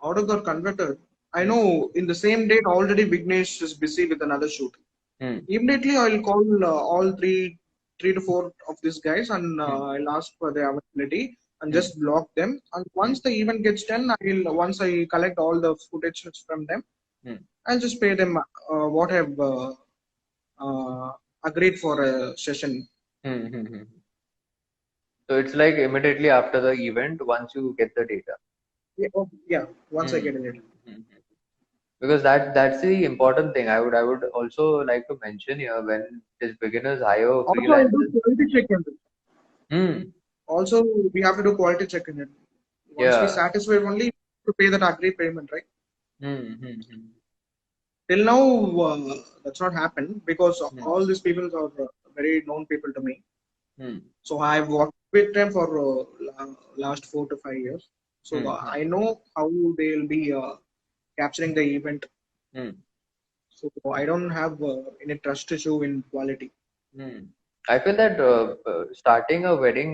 order got converted, I Hmm. know in the same date already Vignesh is busy with another shoot. Hmm. Immediately I'll call all three to four of these guys, and Hmm. I'll ask for their availability and Hmm. just block them. And Hmm. once the event gets done, I'll once I collect all the footage from them, Hmm. I'll just pay them what I've uh, agreed for a session. Hmm. Hmm. Hmm. So it's like immediately after the event, once you get the data. Yeah, oh, yeah. Once I Hmm. get it. Hmm. Hmm. Because that's the important thing. I would also like to mention here, when these beginners hire Also, I do freelancers. quality check in it. Hmm. Also, we have to do quality check in it. Once we Yeah. satisfy only to pay that agreed payment, right? Hmm. Hmm. Hmm. Till now, that's not happened because Hmm. all these people are very known people to me. Hmm. So I've worked with them for last 4 to 5 years. So Hmm. Hmm. I know how they'll be capturing the event. Hmm. So I don't have any trust issue in quality. Hmm. I feel that starting a wedding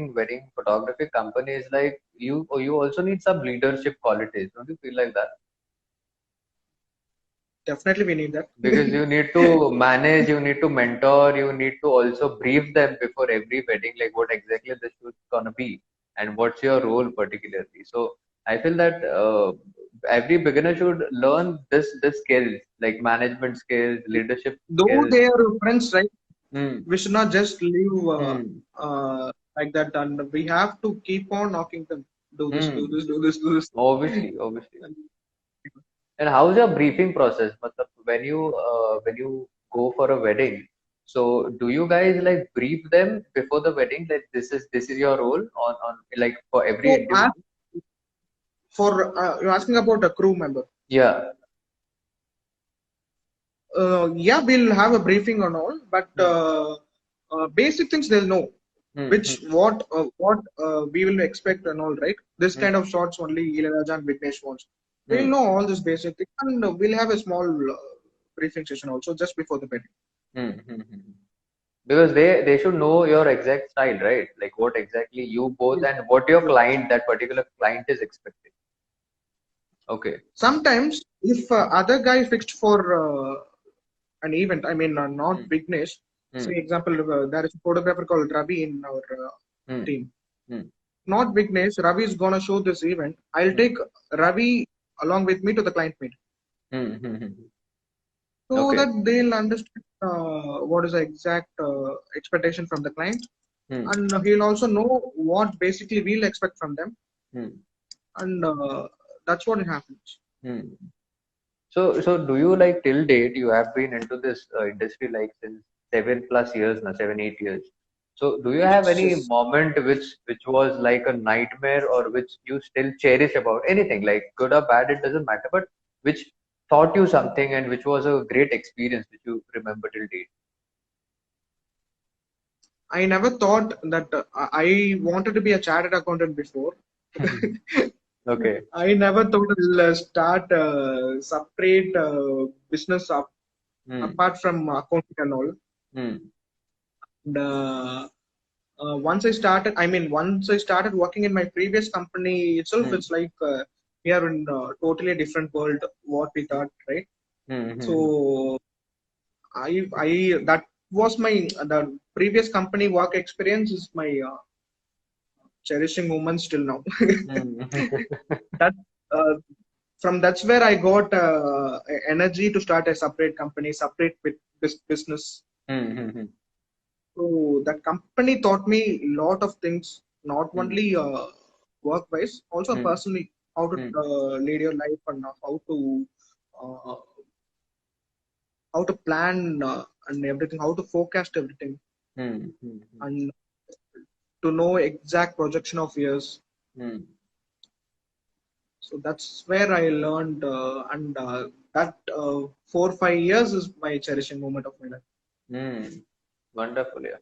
photography company is like you also need some leadership qualities. Don't you feel like that? Definitely, we need that. Because you need to manage, you need to mentor, you need to also brief them before every wedding, like what exactly the shoot's gonna be and what's your role particularly. So I feel that every beginner should learn this skills, like management skills, leadership Though skills. they are friends, right? Hmm. We should not just leave Hmm. like that, and we have to keep on knocking them. Do this, do Hmm. this, do this, do this. Obviously, obviously. And how's your briefing process? Matlab, when you go for a wedding, so do you guys like brief them before the wedding that this is your role on like for every So, as individual? for you're asking about a crew member. Yeah. Yeah, we'll have a briefing on all, but Hmm. basic things they'll know, Hmm. which Hmm. what we will expect and all, right? This Hmm. kind of shots only Ilayaraja and Vignesh wants. We'll Hmm. know all this basic thing, and we'll have a small briefing session also just before the wedding. Hmm. Hmm. Hmm. Because they should know your exact style, right? Like what exactly you both Yes. and what your Yes. client, that particular client is expecting. Okay. Sometimes, if other guy fixed for an event, I mean, not Hmm. Vignesh. Hmm. Say example, there is a photographer called Ravi in our Hmm. team. Hmm. Not Vignesh. Ravi is gonna show this event. I'll Hmm. take Ravi along with me to the client meet Hmm. Hmm. Hmm. so Okay. that they'll understand what is the exact expectation from the client, Hmm. and he'll also know what basically we'll expect from them, Hmm. and that's what it happens. Hmm. So do you like till date you have been into this industry like since 7+ years now, 7, 8 years. So do you have Yes, any yes. moment which was like a nightmare or which you still cherish about anything like good or bad, it doesn't matter, but which taught you something and which was a great experience which you remember till date? I never thought that I wanted to be a chartered accountant before. Okay. I never thought I'll start a separate business Hmm. apart from accounting and all. Hmm. And, once I started working in my previous company itself, Hmm. it's like we are in a totally different world. What we thought, right? Hmm. Hmm. So that was the previous company work experience is my cherishing moments till now. Hmm. that uh, from that's where I got energy to start a separate company, separate business. Hmm. Hmm. Hmm. So that company taught me a lot of things, not Hmm. only work wise, also Hmm. personally, how to Hmm. lead your life and uh, how to plan and everything, how to forecast everything, Hmm. Hmm. Hmm. and to know exact projection of years. Hmm. So that's where I learned, and that 4 5 years is my cherishing moment of my life. Hmm. Wonderful, yeah.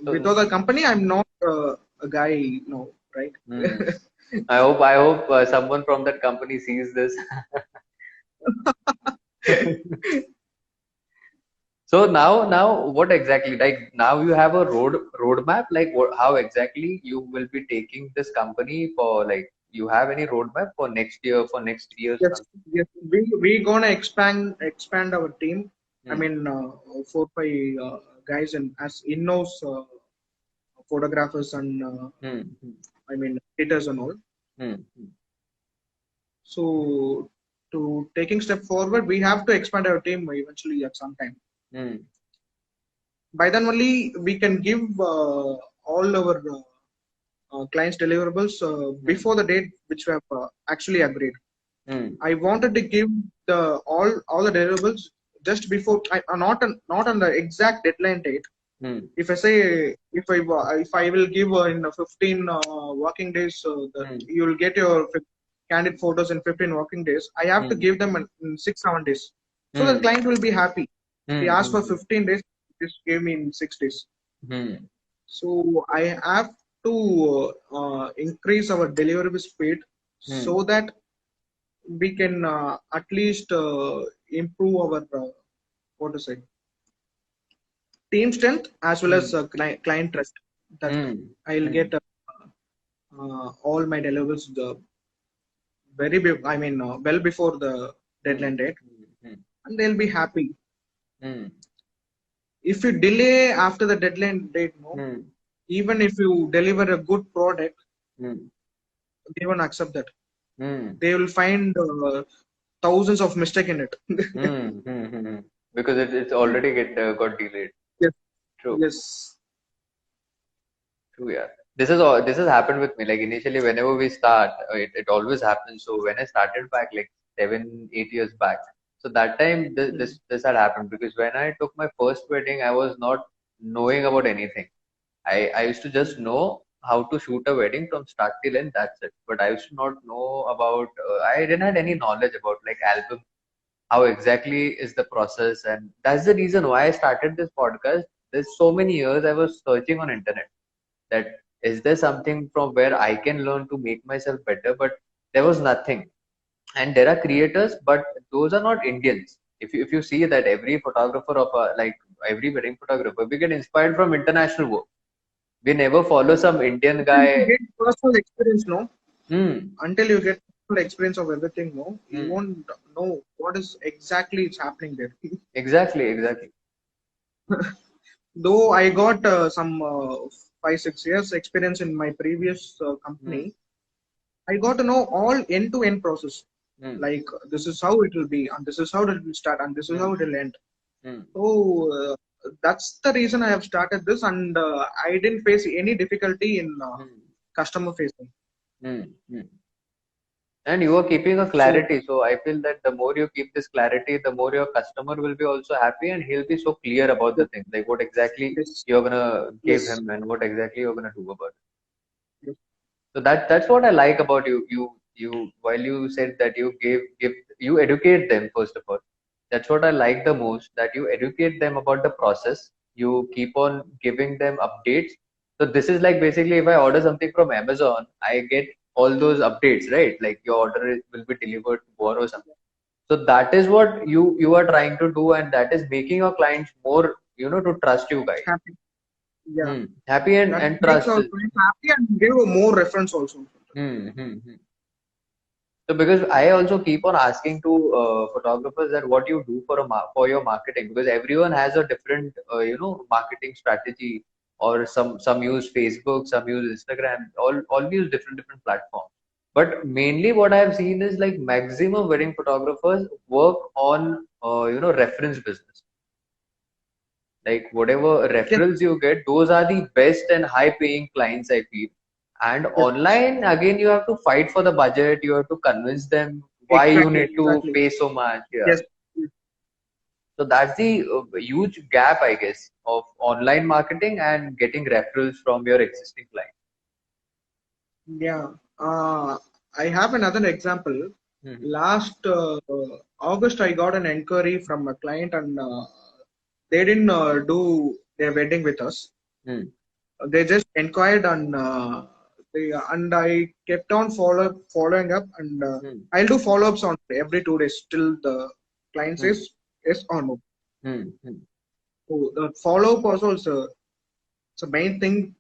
So, Without the company, I'm not a guy now, right? hmm. I hope someone from that company sees this. So now what exactly like now you have a roadmap like how exactly you will be taking this company for like you have any roadmap for next year for next 3 years Yes, something? yes, we gonna expand our team. I Hmm. mean, 4 5 guys and as in-house photographers and Hmm. Hmm. I mean editors and all. Hmm. Hmm. So to taking step forward, we have to expand our team eventually at some time. Hmm. By then only we can give all our clients deliverables Hmm. before the date which we have actually agreed. Hmm. I wanted to give the all the deliverables just before not on the exact deadline date. Hmm. If I say if I will give in 15 working days, Hmm. you will get your candid photos in 15 working days. I have to Hmm. give them in 6 7 days, so the Hmm. client will be happy. He Hmm. asked for Hmm. 15 days, just gave me in 6 days. Hmm. So I have to increase our delivery speed Hmm. so that we can at least improve our what to say team strength as well as Hmm. client trust. That Hmm. I'll Hmm. get all my deliverables I mean well before the Hmm. deadline date, Hmm. and they'll be happy. Hmm. If you delay after the deadline date, no, Hmm. even if you deliver a good product, Hmm. they won't accept that. Hmm. They will find thousands of mistake in it. Hmm. Hmm. Hmm. Because it's already got delayed. Yes, True. yes. True. Yeah. This has happened with me. Like initially, whenever we start, it always happens. So when I started back like 7, 8 years back, so that time Mm. this had happened because when I took my first wedding, I was not knowing about anything. I used to just Mm. know how to shoot a wedding from start till end. That's it. But I used to not know about. I didn't have any knowledge about like album, how exactly is the process, and that's the reason why I started this podcast. There's so many years I was searching on internet that is there something from where I can learn to make myself better, but there was nothing. And there are creators, but those are not Indians. If you see that every photographer of a, like every wedding photographer, we get inspired from international work. We never follow some Indian Until you guy. get personal experience, no. Hmm. Until you get personal experience of everything, no, you Hmm. won't know what is exactly is happening there. Exactly. Exactly. Though I got some 5 6 years experience in my previous Hmm. company, I got to know all end to end process. Hmm. Like this is how it will be, and this is how it will start, and this is how Hmm. it will end. Hmm. So that's the reason I have started this, and I didn't face any difficulty in Hmm. customer facing. Hmm. Hmm. And you are keeping a So clarity. So I feel that the more you keep this clarity, the more your customer will be also happy, and he'll be so clear about the thing, like what exactly yes, you're gonna give yes, him and what exactly you're gonna do about it. yes, So that's what I like about you. You while you said that you give you educate them first of all. That's what I like the most. That you educate them about the process. You keep on giving them updates. So this is like basically if I order something from Amazon, I get all those updates, right? Like your order will be delivered tomorrow or something. So that is what you are trying to do, and that is making your clients more, to trust you guys. happy. Yeah, Happy that and makes trust. our client happy and give a more reference also. Hmm, hmm, hmm. So because I also keep on asking to photographers that what you do for for your marketing, because everyone has a different marketing strategy, or some use Facebook, some use Instagram, all use different platforms. But mainly what I have seen is like maximum wedding photographers work on reference business. Like whatever Yes, referrals you get, those are the best and high paying clients I feel. And yes, online, again, you have to fight for the budget. You have to convince them why you exactly, need to exactly. pay so much. Yeah. Yes, So that's the huge gap, I guess, of online marketing and getting referrals from your existing client. yeah. I have another example. Hmm. Last August, I got an inquiry from a client, and they didn't do their wedding with us. Hmm. They just inquired, and and I kept on following up, and Hmm. I'll do follow-ups on every 2 days till the client Hmm. says yes or no. Hmm. Hmm. So the follow-up also is it's a main thing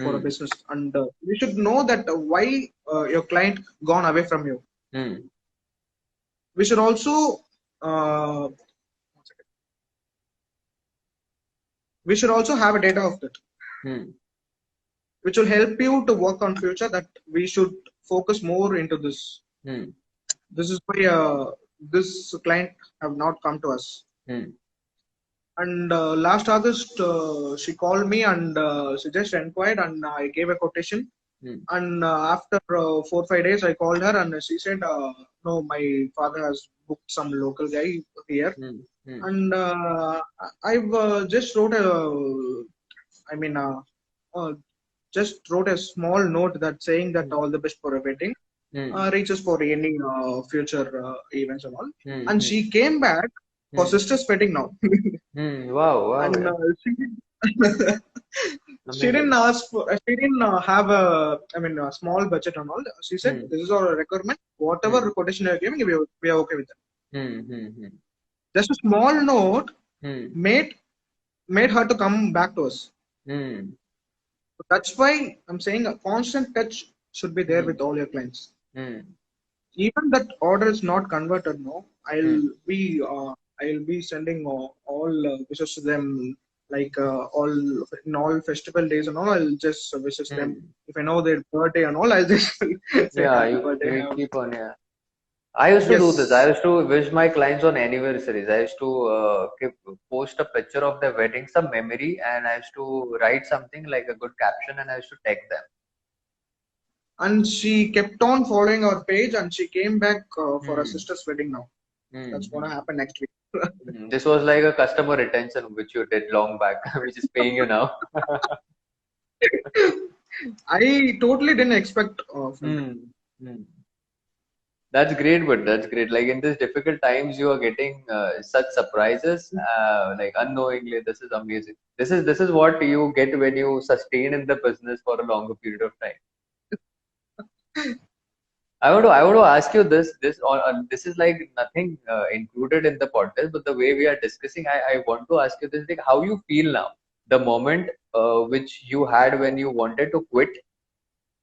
for a Hmm. business, and you should know that why your client gone away from you. Hmm. We should also uh, we should also have a data of that, Hmm. which will help you to work on future. That we should focus more into this. Hmm. This is why this client have not come to us. Hmm. And last August, she called me, and she just inquired, and I gave a quotation. Hmm. And after 4 5 days, I called her, and she said, "No, my father has booked some local guy here." Hmm. Hmm. And I've just wrote a, I mean, just wrote a small note that saying that Hmm. all the best for a wedding, Hmm. reaches for any future events and all. Hmm. And Hmm. she came back for Hmm. sister's wedding now. Hmm. Wow. Wow. And Yeah. she she didn't Amazing. ask for, she didn't have a, I mean, a small budget and all. She said, Hmm. "This is our requirement. Whatever Hmm. quotation you're giving, we are okay with that." Hmm. Hmm. Hmm. Just a small note Hmm. made made her to come back to us. Hmm. So that's why I'm saying a constant touch should be there Hmm. with all your clients. Hmm. Even that order is not converted, no, Hmm. I'll be sending all wishes to them, like all in all festival days and all. I'll just wishes them. Hmm. If I know their birthday and all, I'll just say Yeah, happy you birthday. you keep on, yeah. I used to do this. I Yes, used to wish my clients on anniversaries. I used to post a picture of their wedding, some memory, and I used to write something like a good caption, and I used to tag them. and she kept on following our page, and she came back for her Hmm. sister's wedding now. That's Hmm. gonna happen next week. This was like a customer retention which you did long back, which is paying you now. I totally didn't expect from it. Hmm. Hmm. That's great, but that's great. Like in these difficult times, you are getting such surprises, like unknowingly. This is amazing. This is what you get when you sustain in the business for a longer period of time. I want to ask you this is like nothing included in the podcast, but the way we are discussing, I want to ask you this, like how you feel now, the moment which you had when you wanted to quit,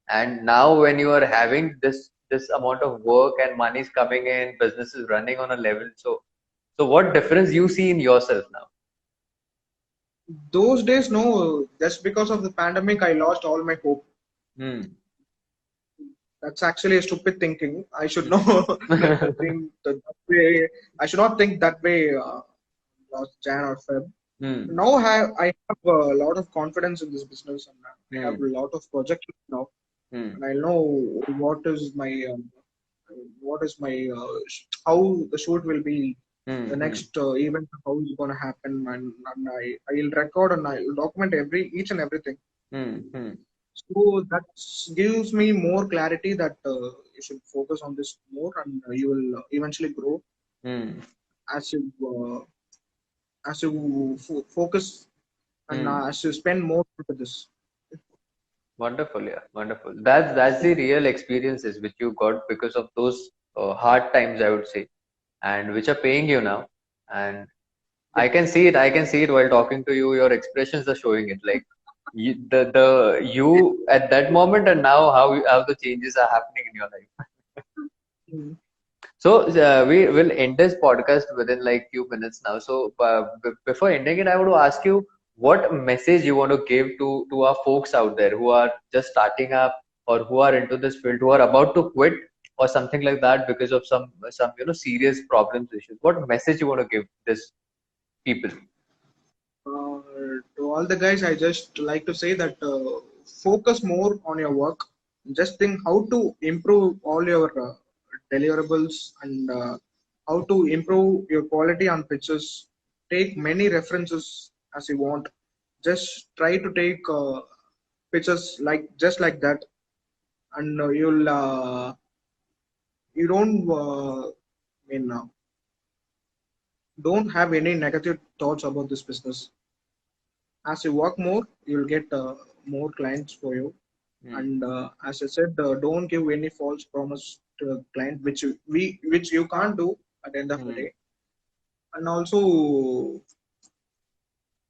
and now when you are having this amount of work and money is coming in, business is running on a level. So what difference you see in yourself now? Those days, no, just because of the pandemic, I lost all my hope. Hmm. That's actually a stupid thinking. I should Hmm. know think that way. I should not think that way. Last Jan or Feb. Hmm. Now I have a lot of confidence in this business, and I have Hmm. a lot of projects now, Hmm. and I know what is my what is my how the shoot will be, the Hmm. next event, how is gonna happen, and I'll record and I'll document every each and everything. Hmm. Hmm. So that gives me more clarity that you should focus on this more, and you will eventually grow Hmm. as you focus, and Hmm. as you spend more with this. Wonderful, yeah, wonderful. That's the real experiences which you got because of those hard times, I would say, and which are paying you now. And Yeah. I can see it. I can see it while talking to you. Your expressions are showing it. Like the you at that moment and now how the changes are happening in your life. Mm. So we will end this podcast within like few minutes now. So before ending it, I want to ask you what message you want to give to our folks out there who are just starting up or who are into this field, who are about to quit or something like that because of some serious problems issues. What message you want to give this people? To all the guys, I just like to say that focus more on your work. Just think how to improve all your deliverables, and how to improve your quality on pictures. Take many references as you want. Just try to take pictures like just like that, and you don't have any negative thoughts about this business. As you work more, you'll get more clients for you. Hmm. And as I said, don't give any false promise to a client which you can't do at the end of the Hmm. day. And also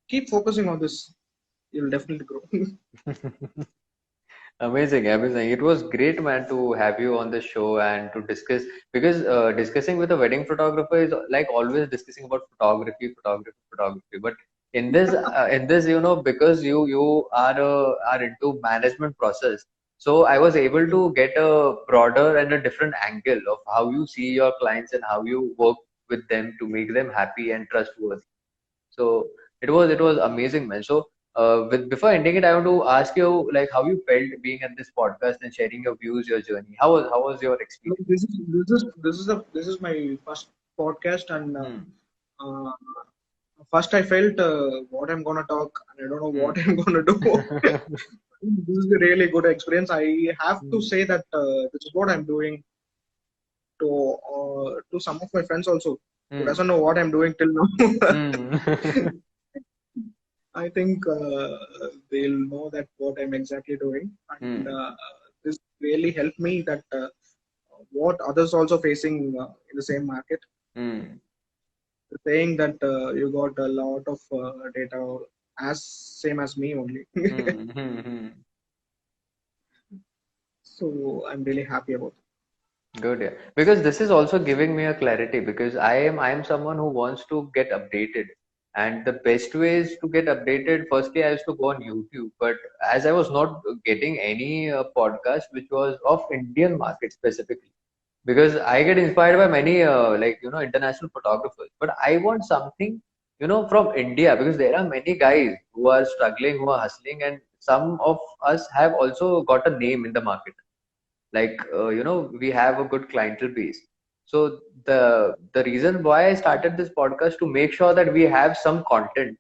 keep focusing on this. You'll definitely grow. Amazing, amazing. It was great, man, to have you on the show and to discuss because discussing with a wedding photographer is like always discussing about photography, photography, photography. But in this, because you are into management process, so I was able to get a broader and a different angle of how you see your clients and how you work with them to make them happy and trustworthy. So it was amazing, man. So with before ending it, I want to ask you like how you felt being at this podcast and sharing your views, your journey. How was your No, experience? this is my first podcast, and Hmm. uh, first I felt what I'm gonna talk, and I don't know Hmm. what I'm gonna do. This is a really good experience. I have to Hmm. say that this is what I'm doing to some of my friends also who Hmm. doesn't know what I'm doing till now. Hmm. I think they'll know that what I'm exactly doing, and Hmm. this really helped me that what others also facing in the same market, Hmm. saying that you got a lot of data as same as me only. Hmm. Hmm. Hmm. So I'm really happy about it. Good, yeah. Because this is also giving me a clarity because I am someone who wants to get updated. And the best way is to get updated. Firstly, I used to go on YouTube, but as I was not getting any podcast which was of Indian market specifically, because I get inspired by many international photographers, but I want something from India because there are many guys who are struggling, who are hustling, and some of us have also got a name in the market like we have a good clientele base. So the reason why I started this podcast to make sure that we have some content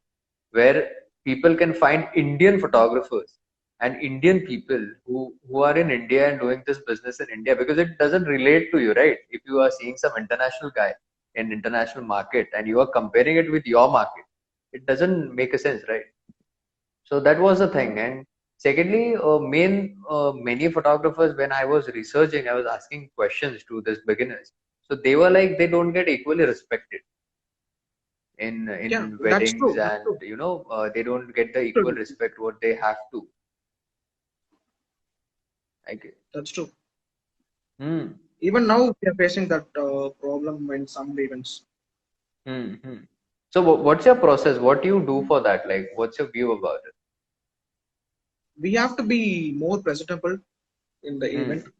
where people can find Indian photographers and Indian people who are in India and doing this business in India, because it doesn't relate to you, right? If you are seeing some international guy in international market and you are comparing it with your market, it doesn't make a sense, right? So that was the thing. And secondly, many photographers, when I was researching, I was asking questions to these beginners. So they were like, they don't get equally respected Yeah, in that's weddings, true. That's and true. they don't get the equal respect what they have to. Like, That's true. hmm, Even now, we are facing that problem in some events. hmm, hmm. So what's your process? What do you do for that? Like, what's your view about it? We have to be more presentable in the event. Hmm,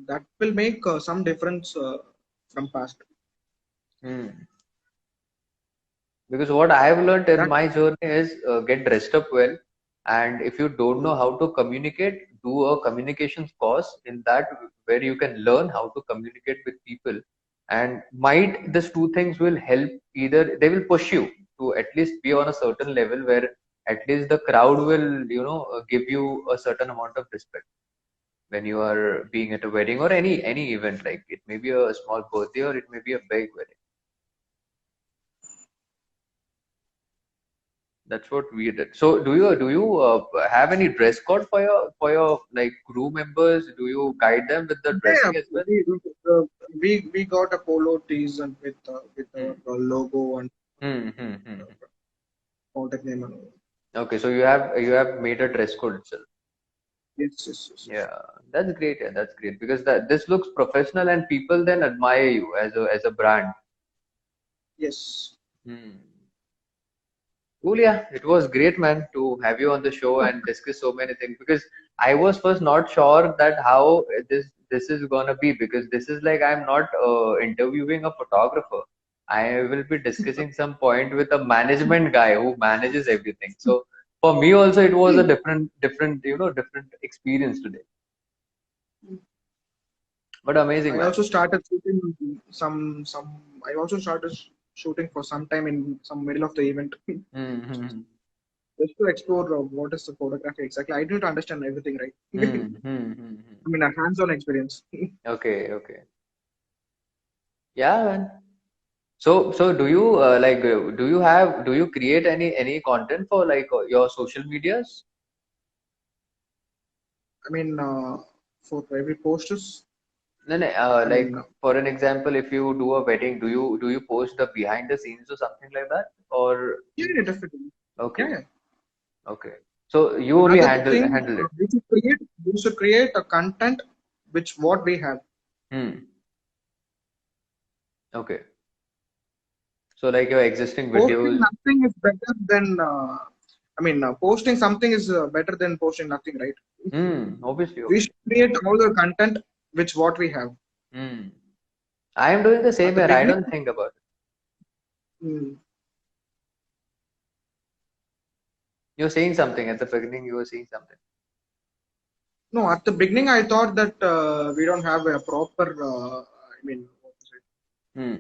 That will make some difference from past. hmm. Because what I have learned in That my journey is get dressed up well And if you don't know how to communicate, do a communications course in that, where you can learn how to communicate with people. And might these two things will help, either they will push you to at least be on a certain level where at least the crowd will, give you a certain amount of respect when you are being at a wedding or any event. Like it may be a small birthday or it may be a big wedding. That's what we did. So do you have any dress code for your like crew members? Do you guide them with the Yeah, dressing as well? we got a polo tees and with our Hmm. logo and Hmm. contact name and all. Okay, so you have made a dress code itself. Yes, yes, yes, yes. Yeah, that's great. Yeah, that's great because that this looks professional and people then admire you as a brand. Yes. Hmm. Cool, yeah. It was great, man, to have you on the show and discuss so many things because I was first not sure that how this is gonna be, because this is like I'm not interviewing a photographer. I will be discussing some point with a management guy who manages everything. So for me also it was a different experience today. But amazing, I man. also started shooting some. I also started shooting for some time in some middle of the event, Mm-hmm. just to explore what is the photography exactly. I didn't understand everything, right? Mm-hmm. I mean, a hands-on experience. Okay, okay. Yeah, man. So do you create any content for like your social medias? I mean, for every posters. No, no, I like mean, for an example, if you do a wedding, do you post the behind the scenes or something like that? Or yeah, yeah, definitely. Yeah, okay, yeah. okay. So you only Another handle thing, handle it. we should create a content which what we have. Hmm. Okay. So like your existing Posting videos. nothing is better than. Posting something is better than posting nothing, right? Hmm. Obviously, We obviously. should create all the content which what we have. Hmm. I am doing the At same the here. I beginning, don't think about it. mm, You're saying something at the beginning. You were saying something. no, at the beginning I thought that we don't have a proper. What is it? Hmm.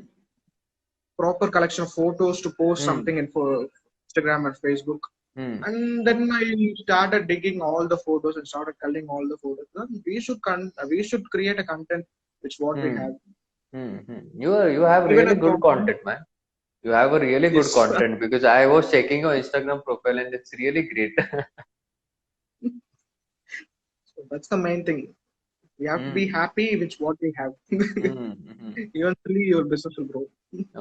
Proper collection of photos to post Hmm. something in for Instagram and Facebook. Hmm. And then I started digging all the photos and started culling all the photos. Then we should create a content which what we Hmm. have. Hmm. You have Even really a good content, man. You have a really good yes. content because I was checking your Instagram profile and it's really great. So that's the main thing. We have to be Hmm. happy with what we have. Hmm. Eventually, your business will grow.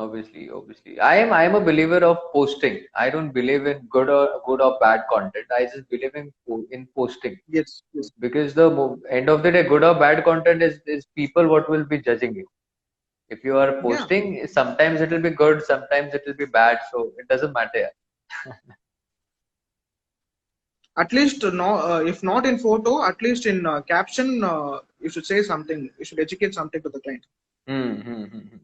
Obviously. I am a believer of posting. I don't believe in good or bad content. I just believe in posting, Yes, yes, because the end of the day, good or bad content is people what will be judging you. If you are yeah. posting, sometimes it will be good, sometimes it will be bad. So it doesn't matter. At least, no, if not in photo, at least in caption, you should say something. You should educate something to the client. Hmm.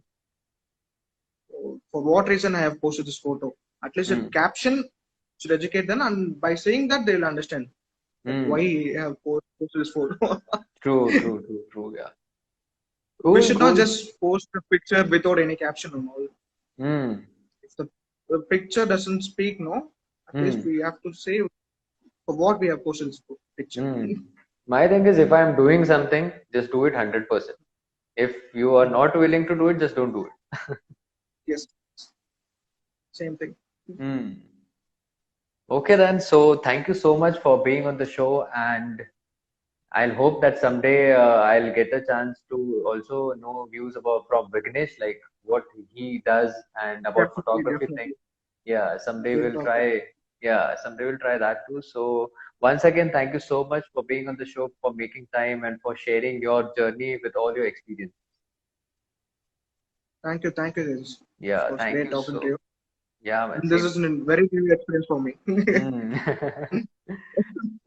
For what reason I have posted this photo? At least in Hmm. caption should educate them, and by saying that, they will understand that why Hmm. I have posted this photo. True. Yeah. We Cool, should not cool. just post a picture without any caption and all. Hmm. If the picture doesn't speak, no, at least Hmm. we have to say for what we have posted this picture. Hmm. My thing is, if I'm doing something, just do it 100%. If you are not willing to do it, just don't do it. Yes, same thing. Hmm. Okay then. So thank you so much for being on the show, and I'll hope that someday I'll get a chance to also know views about from Vignesh, like what he does and about Definitely, photography thing. definitely. Yeah, someday We'll we'll talk. try. Yeah, someday we'll try that too. So once again, thank you so much for being on the show, for making time, and for sharing your journey with all your experience. Thank you, Tejas. It Yeah, was thank great you talking to so. you. Yeah, man, And this same. is a very new experience for me. Mm.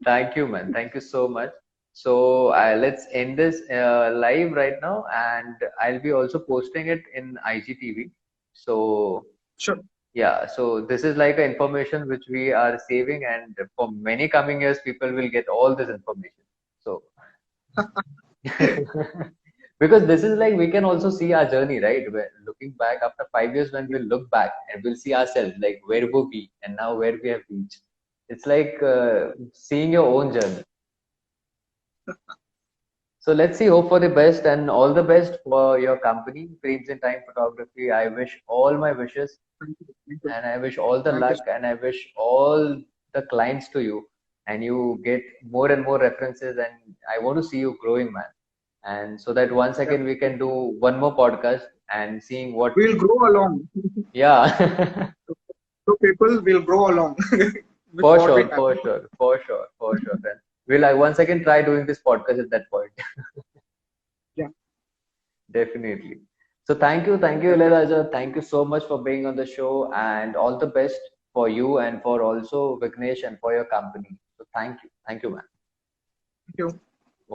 Thank you, man. Thank you so much. So let's end this live right now, and I'll be also posting it in IGTV. So Sure. Yeah, so this is like a information which we are saving, and for many coming years, people will get all this information. So, because this is like we can also see our journey, right? We're looking back after 5 years, when we'll look back and we'll see ourselves like where were we and now where we have reached. It's like seeing your own journey. So let's see, hope for the best and all the best for your company, Frames in Time Photography. I wish all my wishes, Thank you. Thank you. and I wish all the Thank you. luck, and I wish all the clients to you, and you get more and more references, and I want to see you growing, man. And so that once Yeah. again we can do one more podcast and seeing what, We'll grow along. yeah. So people will grow along with For what we sure, have. for sure, for sure, for sure. Then will I once again try doing this podcast at that point? Yeah, Definitely. So thank you, definitely. Ilayaraja. Thank you so much for being on the show, and all the best for you and for also Vignesh and for your company. So thank you, man. Thank you.